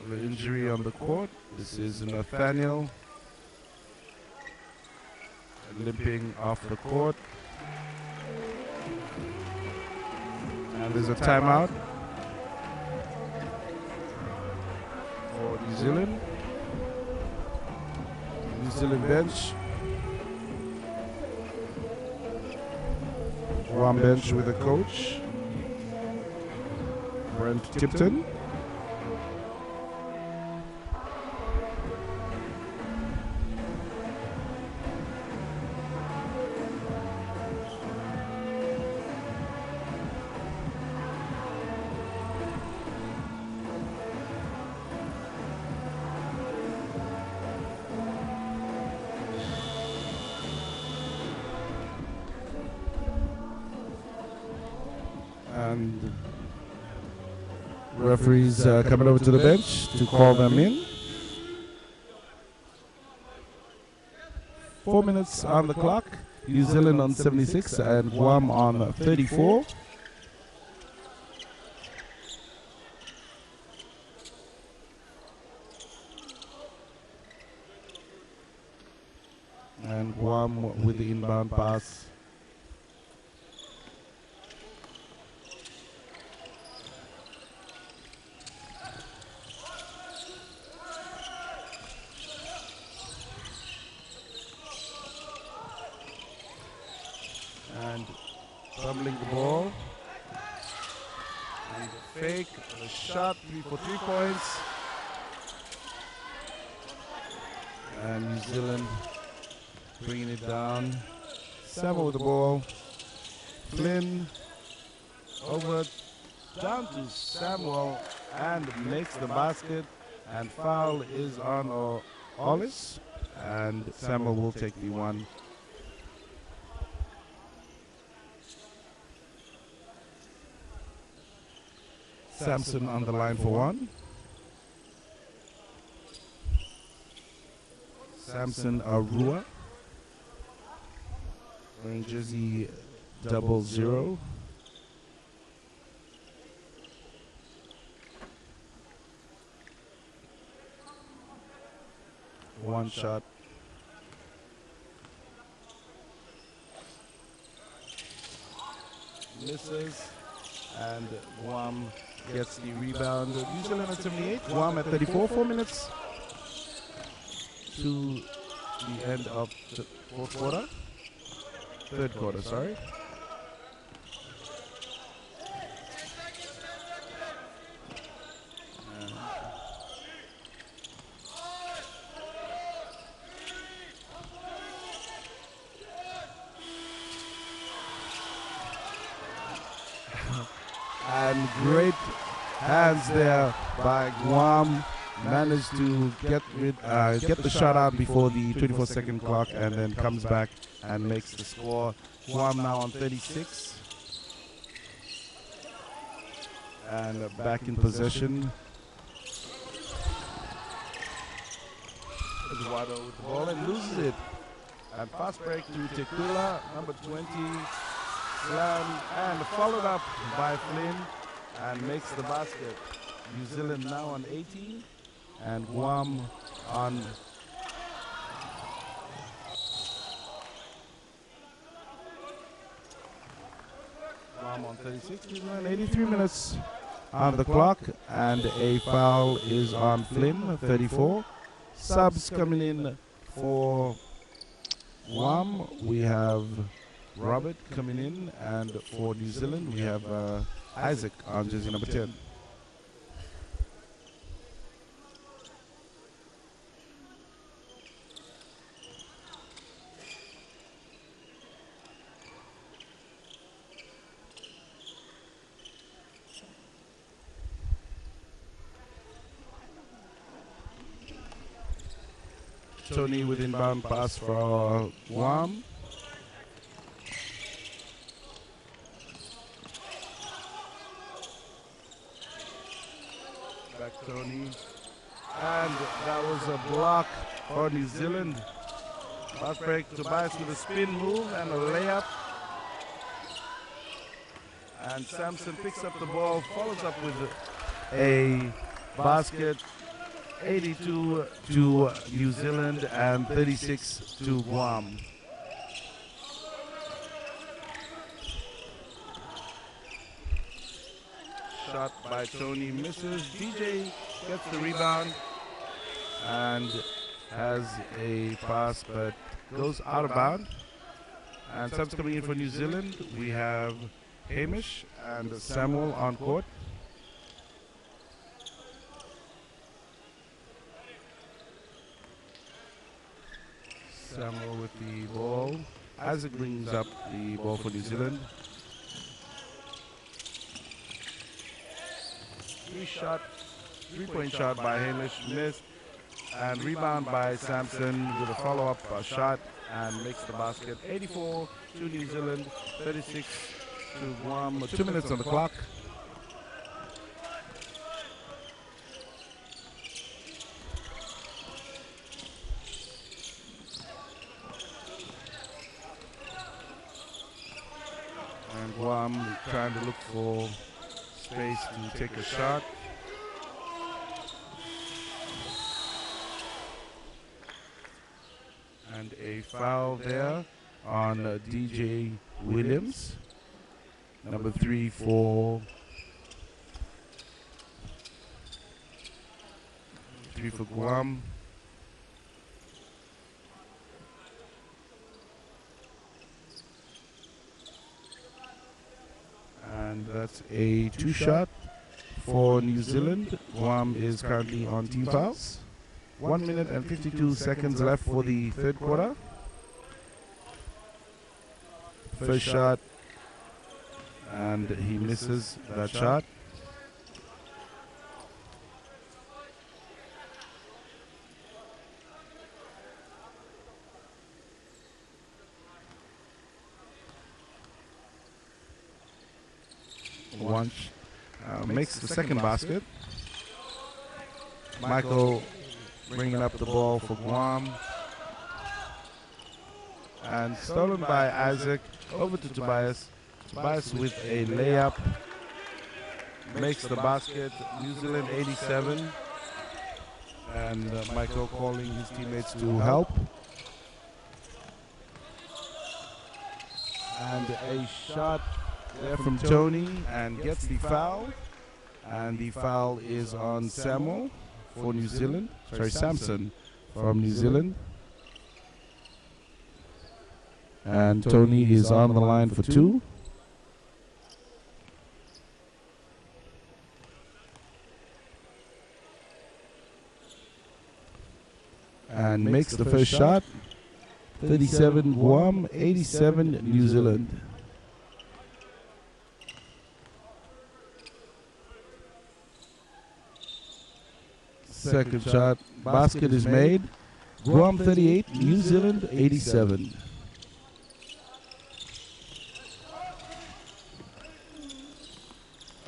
The injury on the court. This is Nathaniel limping off the court. And there's a timeout for New Zealand. New Zealand bench. Guam bench with the coach, Brent Tipton. And Referees coming over to the bench to call them in. 4 minutes on the clock. New Zealand on 76 and Guam on 34. And Guam with the inbound pass. And fumbling the ball. And the fake, the shot, 3 for 3 points. And New Zealand bringing it down. Samuel with the ball. Flynn over, down to Samuel and makes the basket. And foul is on Hollis. And Samuel will take the one. Sampson on the line for one. Samson Arua. Wearing jersey 00. One shot. Misses. And Guam gets the rebound. New Zealand at 78. Guam at 34. 4 minutes to the end of the fourth quarter. Third quarter, sorry. And great hands there by Guam. Managed to get the shot out before the 24-second clock, and then comes back and makes the score. Guam now on 36. And back in possession. Eduardo with the ball and loses it. And fast break to Tequila, number 20. Slam and followed up by Flynn and makes the basket. New Zealand now on 18 and Guam on Guam on 36. 83 minutes on the clock and a foul is on Flynn, 34. Subs coming in for Guam. We have Robert coming in, and for New Zealand we have Isaac on jersey number 10. Tony with inbound pass for Guam. Back Tony. And that was a block for New Zealand. Fast break, Tobias with a spin move and a layup. And Sampson picks up the ball, follows up with a basket. 82 to New Zealand and 36 to Guam. Shot by Tony misses. DJ gets the rebound and has a pass but goes out of bounds. And subs coming in for New Zealand. We have Hamish and Samuel on court. Samuel with the ball. Isaac brings up the ball for New Zealand. Three-point shot by Hamish, missed. And rebound by Sampson with a follow-up shot and makes the basket. 84 to New Zealand, 36 to Guam. 2 minutes on the clock. Guam trying to look for space to take a shot. And a foul there on DJ Williams. Number 3 for Guam. And that's a 2-shot for New Zealand. Guam is currently on team fouls. 1 minute and 52 seconds left for the third quarter. First shot, and he misses that shot. Once makes the second basket. Michael bringing up the ball for Guam. And stolen by Isaac. Over to Tobias. Tobias with a layup. Makes the basket. New Zealand 87. And Michael calling his teammates to help. And a shot there from Tony, and gets the foul. And the foul is on Samuel for New Zealand. Sorry, Samson from New Zealand. And Tony is on the line for 2. And makes the first shot. 37 Guam, 87 New Zealand. Second shot, basket is made. Guam 38, New Zealand 87.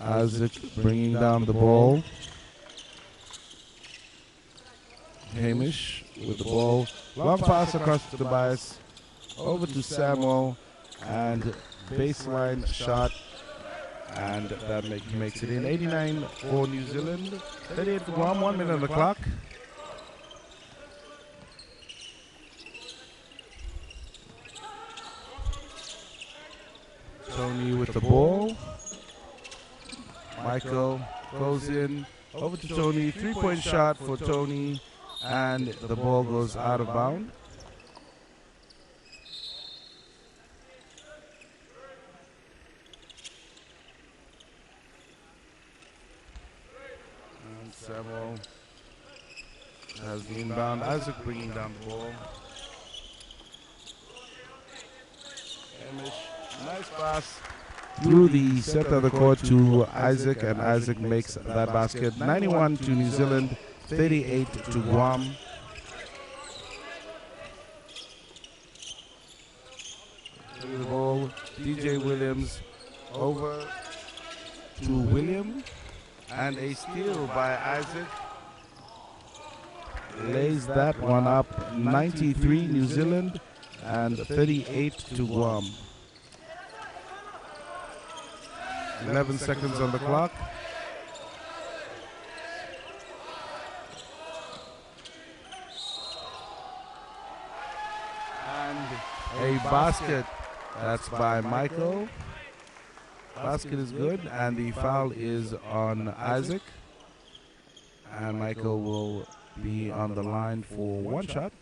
Isaac bringing down the ball. Hamish with the ball. Long pass across to Tobias. Over to Samuel. And baseline shot. And that makes it in. 89 for New Zealand. 38 for Guam. 1 minute on the clock. Tony with the ball. Michael goes in. Over to Tony. 3-point shot for Tony. And the ball goes out of bounds. And Samuel has the inbound. Isaac bringing down the ball. Hamish, nice pass through the center of the court to Isaac, and Isaac makes that basket. 91 to New Zealand, 38 to Guam. Through the ball, DJ Williams over to William, and a steal by Isaac. Lays that one up. 93 New Zealand and 38 to Guam. 11 seconds on the clock. And a basket. That's by Michael. Basket is good, and the foul is on Isaac. And Michael will be on the line for one shot.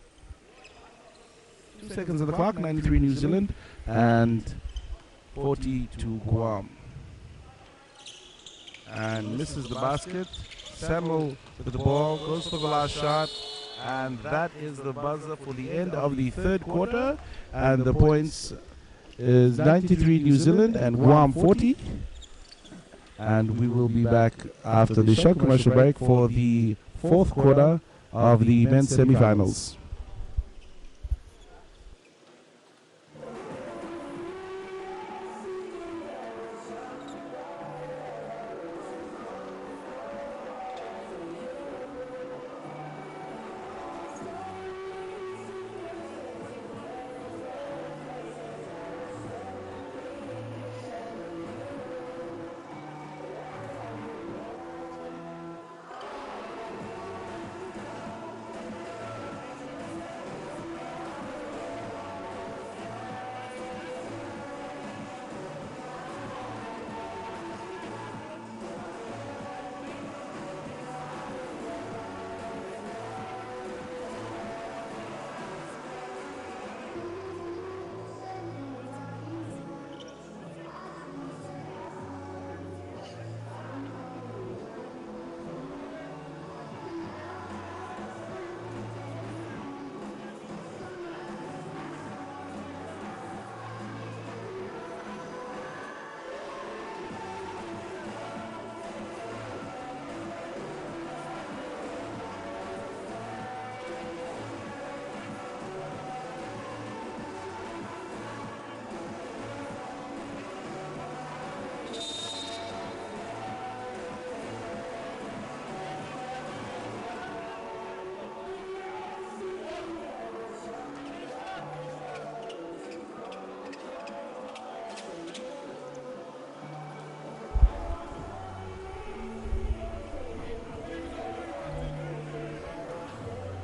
2 seconds on the clock. 93 New Zealand and 40 to Guam. And misses the basket. Samuel with the ball, goes for the last shot, and that is the buzzer for the end of the third quarter. And the points is 93 New Zealand and Guam 40. And we will be back after the short commercial break for the fourth quarter of the men's semifinals.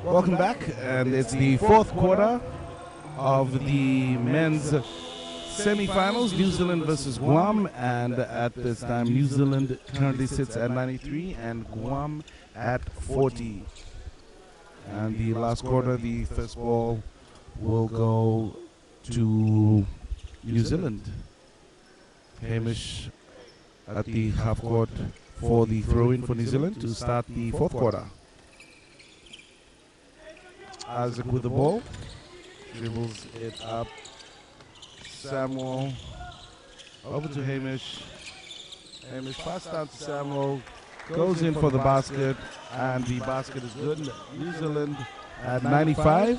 Welcome back, and it's the fourth quarter of the men's semi-finals, New Zealand versus Guam, and at this time New Zealand currently sits at 93 and Guam at 40. And the last quarter, the first ball will go to New Zealand. Hamish at the half court for the throw-in for New Zealand to start the fourth quarter. Isaac with the ball, dribbles it up. Samuel over to Hamish. Hamish pass down to Samuel, goes in for the basket, and the basket is good. New Zealand at 95,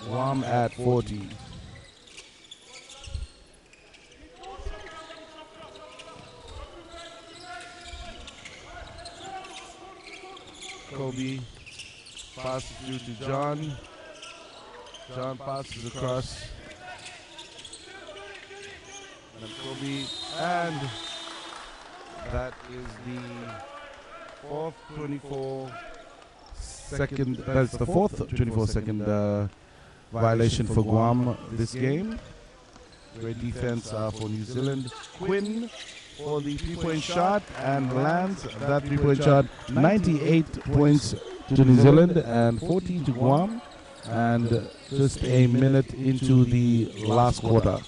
Guam at 40. Kobe passes through to John. John passes across. And Kobe, and that is the fourth 24-second. That's the fourth 24-second violation for Guam this game. Great defense for New Zealand. Quinn for the three-point shot and lands that three-point shot. 98 points to New Zealand and 14 to Guam, and just a minute into the last quarter.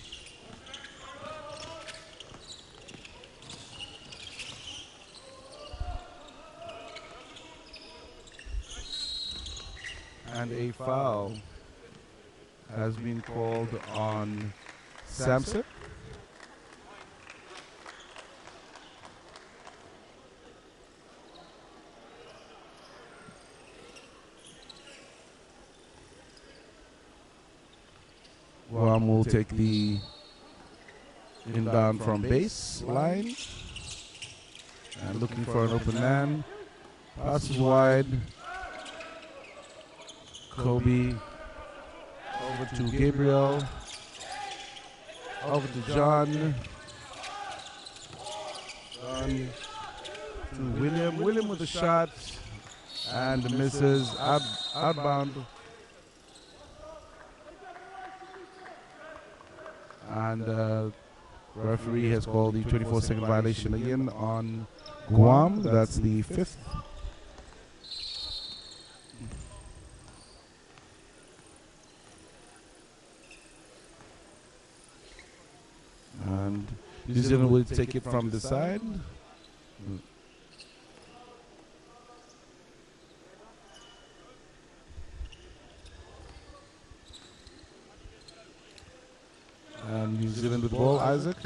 And a foul has been called on Sampson. Guam will take the inbound from baseline and looking for an open man. Passes wide. Kobe over to Gabriel, over to John, John to William. William with a shot and misses outbound. And referee has called the 24-second violation again on Guam. That's the fifth. And New Zealand will take it from the side. And New Zealand with the ball, Isaac.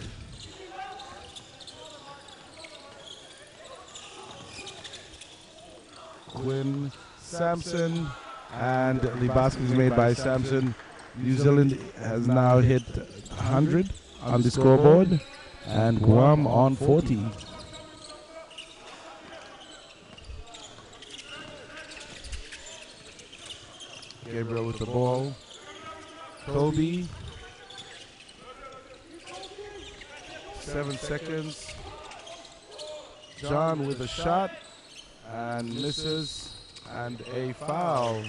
Quinn, Sampson, and the basket is made by Sampson. New Zealand has now hit 100 on the scoreboard, and Guam on 40. Gabriel with the ball. Kobe. 7 seconds. John with a shot and misses, and a foul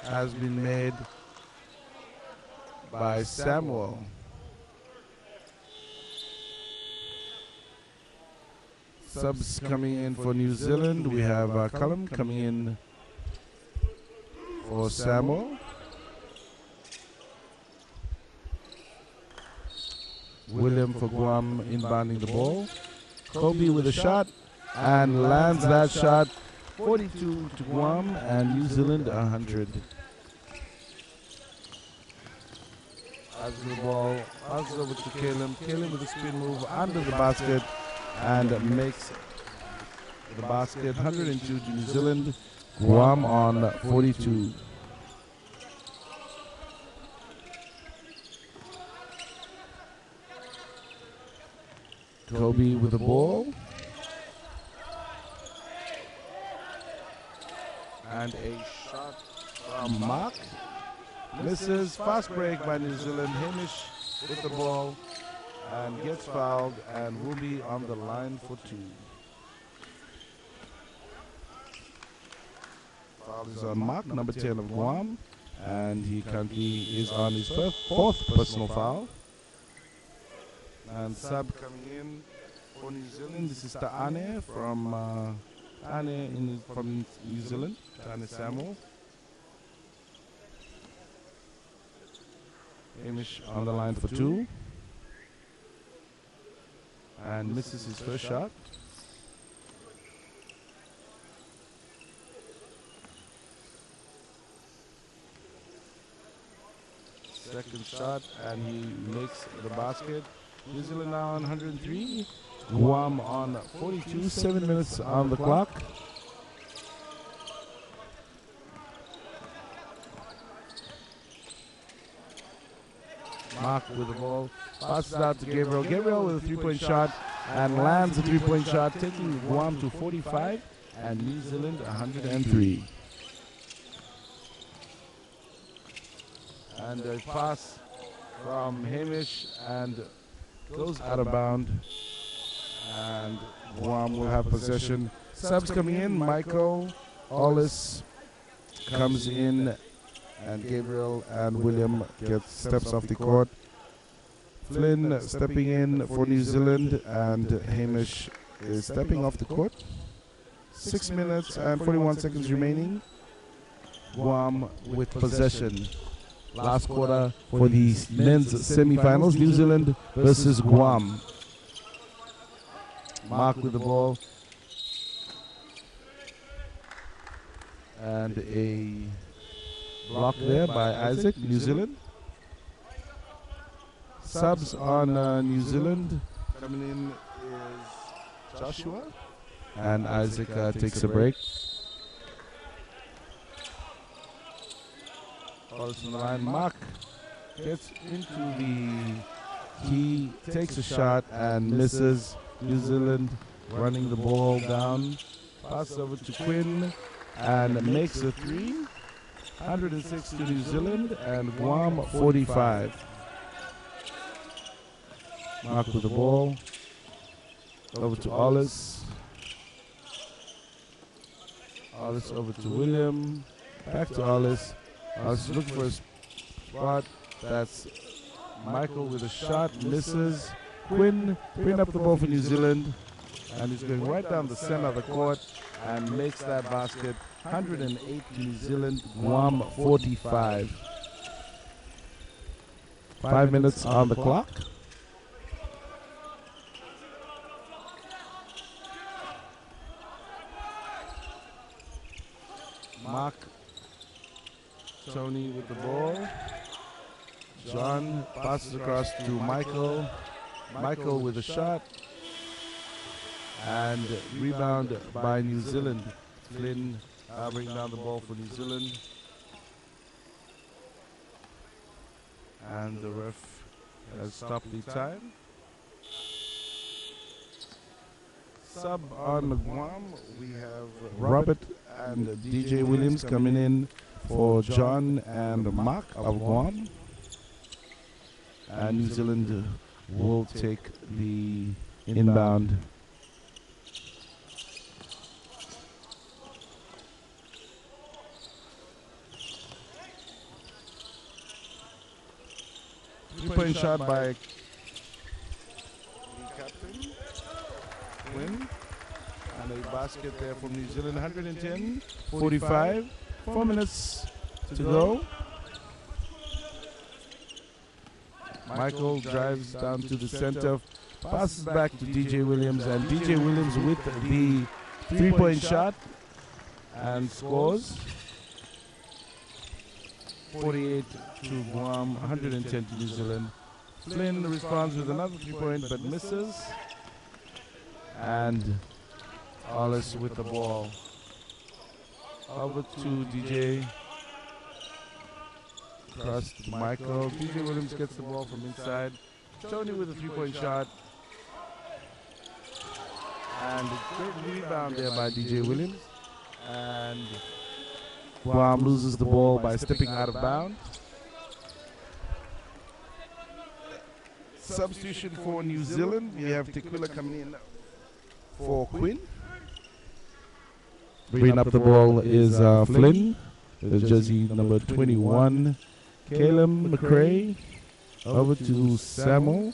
has been made by Samuel. Subs coming in for New Zealand. We have Cullum coming in for Samuel. William for Guam inbounding the ball. Kobe with a shot and lands that shot. 42 to Guam and New Zealand 100. As the ball passes over to Caleb. Caleb with a spin move under the basket and makes the basket. 102 to New Zealand. Guam on 42. Kobe with the ball. And a shot from Mark. Misses. Fast break by New Zealand. Hamish with the ball and gets fouled and will be on the line for two. Foul Foul is on Mark, number 10 of Guam. And he currently is on his fourth personal foul. And sub coming in for New Zealand. This is Ta'ane from from New Zealand. Ta'ane Samuel. Hamish on the line for 2. And misses his first shot. Second shot, and he makes the basket. New Zealand now on 103. Guam on 42. 7 minutes on the clock. Mark with the ball. Passes out to Gabriel. Gabriel with a 3-point shot and lands a 3-point shot, taking Guam to 45 and New Zealand 103. And a pass from Hamish and goes out of bound. And Guam will have possession. Subs coming in. Michael Ollis comes in. And Gabriel and William steps off the court. Flynn stepping in for New Zealand. And Hamish is stepping off the court. 6 minutes and 41 seconds remaining. Guam with possession. Last quarter for the men's semifinals, New Zealand versus Guam. Mark with the ball. And a block there by Isaac, New Zealand. Subs on New Zealand. Coming in is Joshua. And Isaac takes a break. Calls on the line. Mark gets into the key, takes a shot and misses. New Zealand running the ball down. Pass over to Quinn and makes a 3. 106 to New Zealand and Guam 45. Mark with the ball. Over to Ollis. Ollis over to William. Back to Ollis. Ollis looking for a spot. That's Michael with a shot. Misses. Quinn up the ball for New Zealand. And he's going right down the center of the court and makes that basket. 108 to New Zealand, Guam 45. 5 minutes on the clock. Mark, Tony with the ball. John passes across to Michael. Michael with a shot. And rebound by New Zealand. Flynn bringing down the ball for New Zealand. And the ref has stopped the time. Sub on Guam, we have Robert and DJ Williams coming in for John and Mark of Guam. And New Zealand will take the inbound. Three-point shot by the captain, Win. And a basket there from New Zealand, 110-45. 4 minutes to go. Michael drives down to the center, passes back to DJ Williams, and DJ Williams with the three-point shot and scores. 48 to Guam, 110 to New Zealand. Flynn responds with another 3-point but misses. And Ollis with the ball. Over to DJ. Across to Michael. DJ Williams gets the ball from inside. Tony with a 3-point shot. And a great rebound there by DJ Williams. And Guam loses the ball by stepping out of bounds. Substitution for New Zealand. We have Tequila coming in for Quinn. Bringing up the ball is Flynn, with jersey number 21. Caleb McRae over to Samuel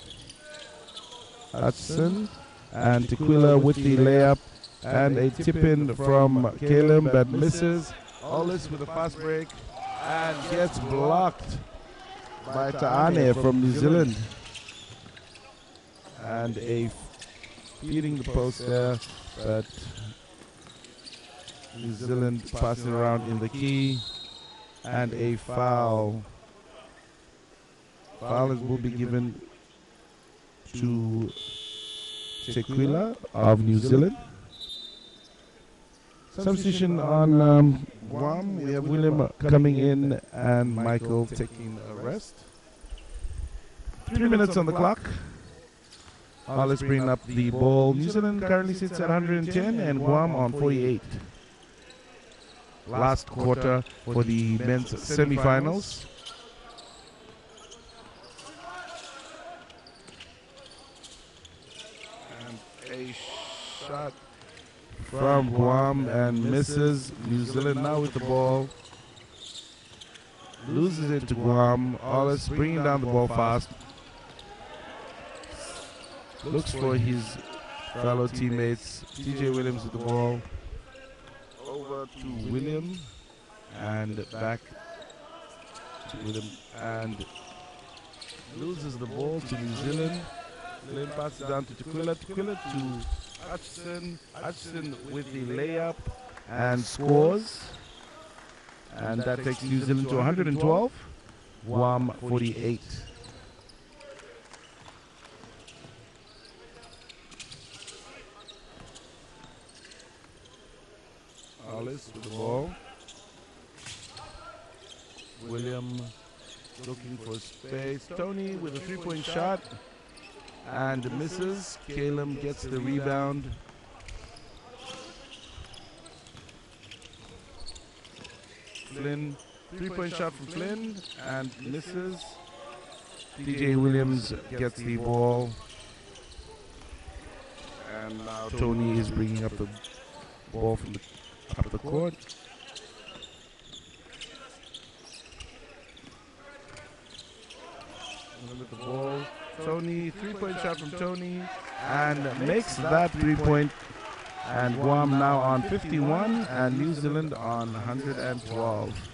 Hudson, and Tequila with the layup, and a tip-in from Caleb that misses. Ollis with a fast break and gets blocked by Ta'ane from New Zealand. And a feeding the post there, but New Zealand passing around in the key, and a foul. Foul will be given to Tequila of New Zealand. Substitution on Guam. We have William coming in and Michael taking a rest. 3 minutes on the clock. Let's bring up the ball. New Zealand currently sits at 110 and Guam on 48. Last quarter for the men's semifinals. And a shot from Guam and misses. New Zealand now with the ball. Loses it to Guam. Ollis bringing down the ball fast. Looks for his fellow teammates. TJ Williams with the ball. Over to William. And back to William. And loses the ball to New Zealand. Then passes down to Tequila. Tequila to Hutchison. Hutchison with the layup and scores. And that takes New Zealand to 112. Guam 48. Ollis with the ball. William looking for space. Tony with a three-point shot and misses. Caleb gets the rebound. Flynn, three-point shot from Flynn and misses. DJ Williams gets the ball. And now Tony is bringing up the ball from up the court. With the ball. Tony, three-point shot from Tony and makes that three-point. And Guam now on 51 and New Zealand on 112.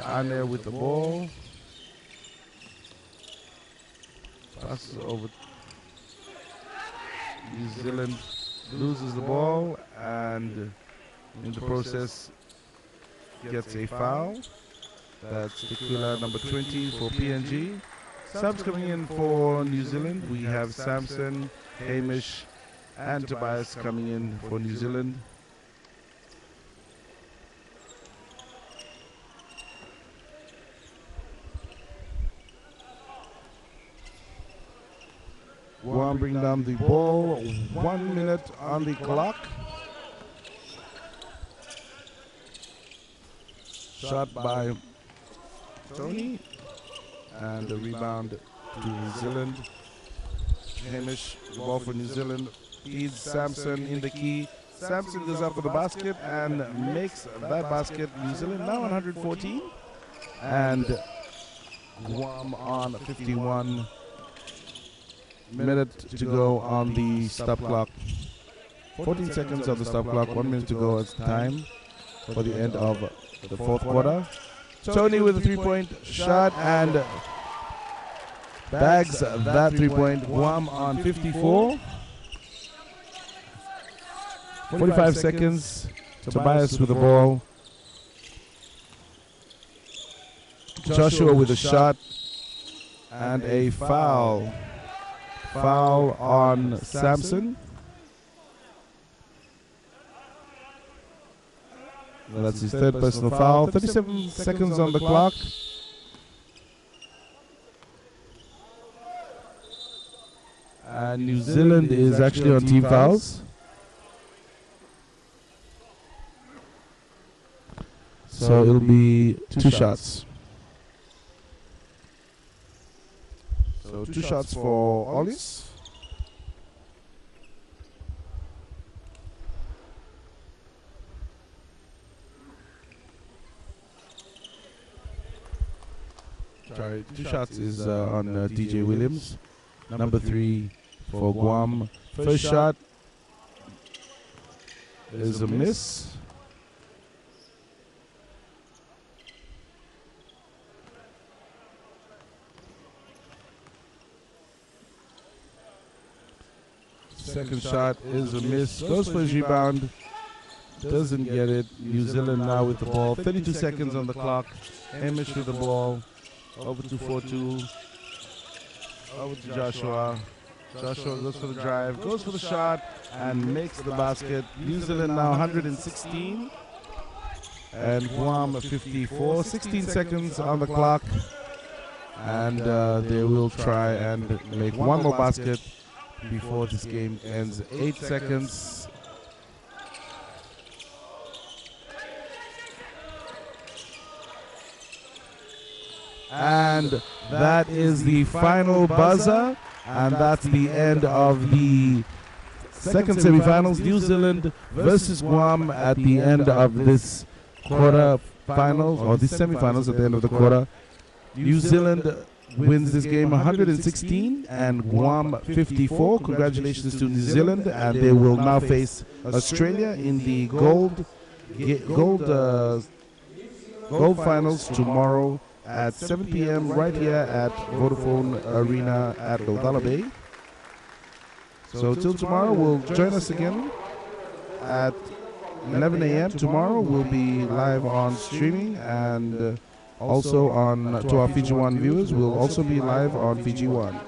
Ane with the ball. Passes over. New Zealand loses the ball and in the process gets a foul. That's Tequila number 20 for PNG. Subs coming in for New Zealand. We have Samson, Hamish, and Tobias coming in for New Zealand. Guam bring down the ball. 1 minute on the clock. Shot by Tony. And the rebound to New Zealand. Hamish, the ball for New Zealand. Feeds Samson in the key. Samson goes up for the basket and makes that basket. New Zealand now on 114. And Guam on 51. Minute to go on the stop clock. 14 seconds on the stop clock. 1 minute to go as time for the end of the fourth quarter. Tony with a three-point shot and bags that three-point. Guam on 54. 45 seconds. Tobias with the ball. Joshua with a shot and a foul. Foul on Samson. That's his third personal foul. 37 seconds on the clock. And New Zealand is actually on team fouls. So it'll be two shots. So two shots for Ollis. sorry, 2 shots is on DJ Williams. Number 3 for Guam. First shot is a miss. Second shot is a miss. Goes for his rebound. Doesn't get it. New Zealand now with the ball. 32 seconds on the clock. Hamish with the ball. Over to 4-2. Over to Joshua. Joshua goes for the drive. Goes for the shot. And makes the basket. New Zealand now 116. And Guam 54. 16 seconds on the clock. And they will try and make one more basket before this game ends. 8 seconds. And that is the final buzzer, and that's the end of the second semifinals. New Zealand versus Guam at the end of this quarter finals, or the semifinals at the end of the quarter. New Zealand wins this game 116 and Guam 54. Congratulations to New Zealand, and they will now face Australia in the gold finals tomorrow at 7 p.m. right here at Vodafone Arena at Lautala Bay. So till tomorrow, we'll join us again at 11 a.m. Tomorrow. We'll be live on streaming, and also on to our Fiji One viewers, we'll also be live on Fiji One.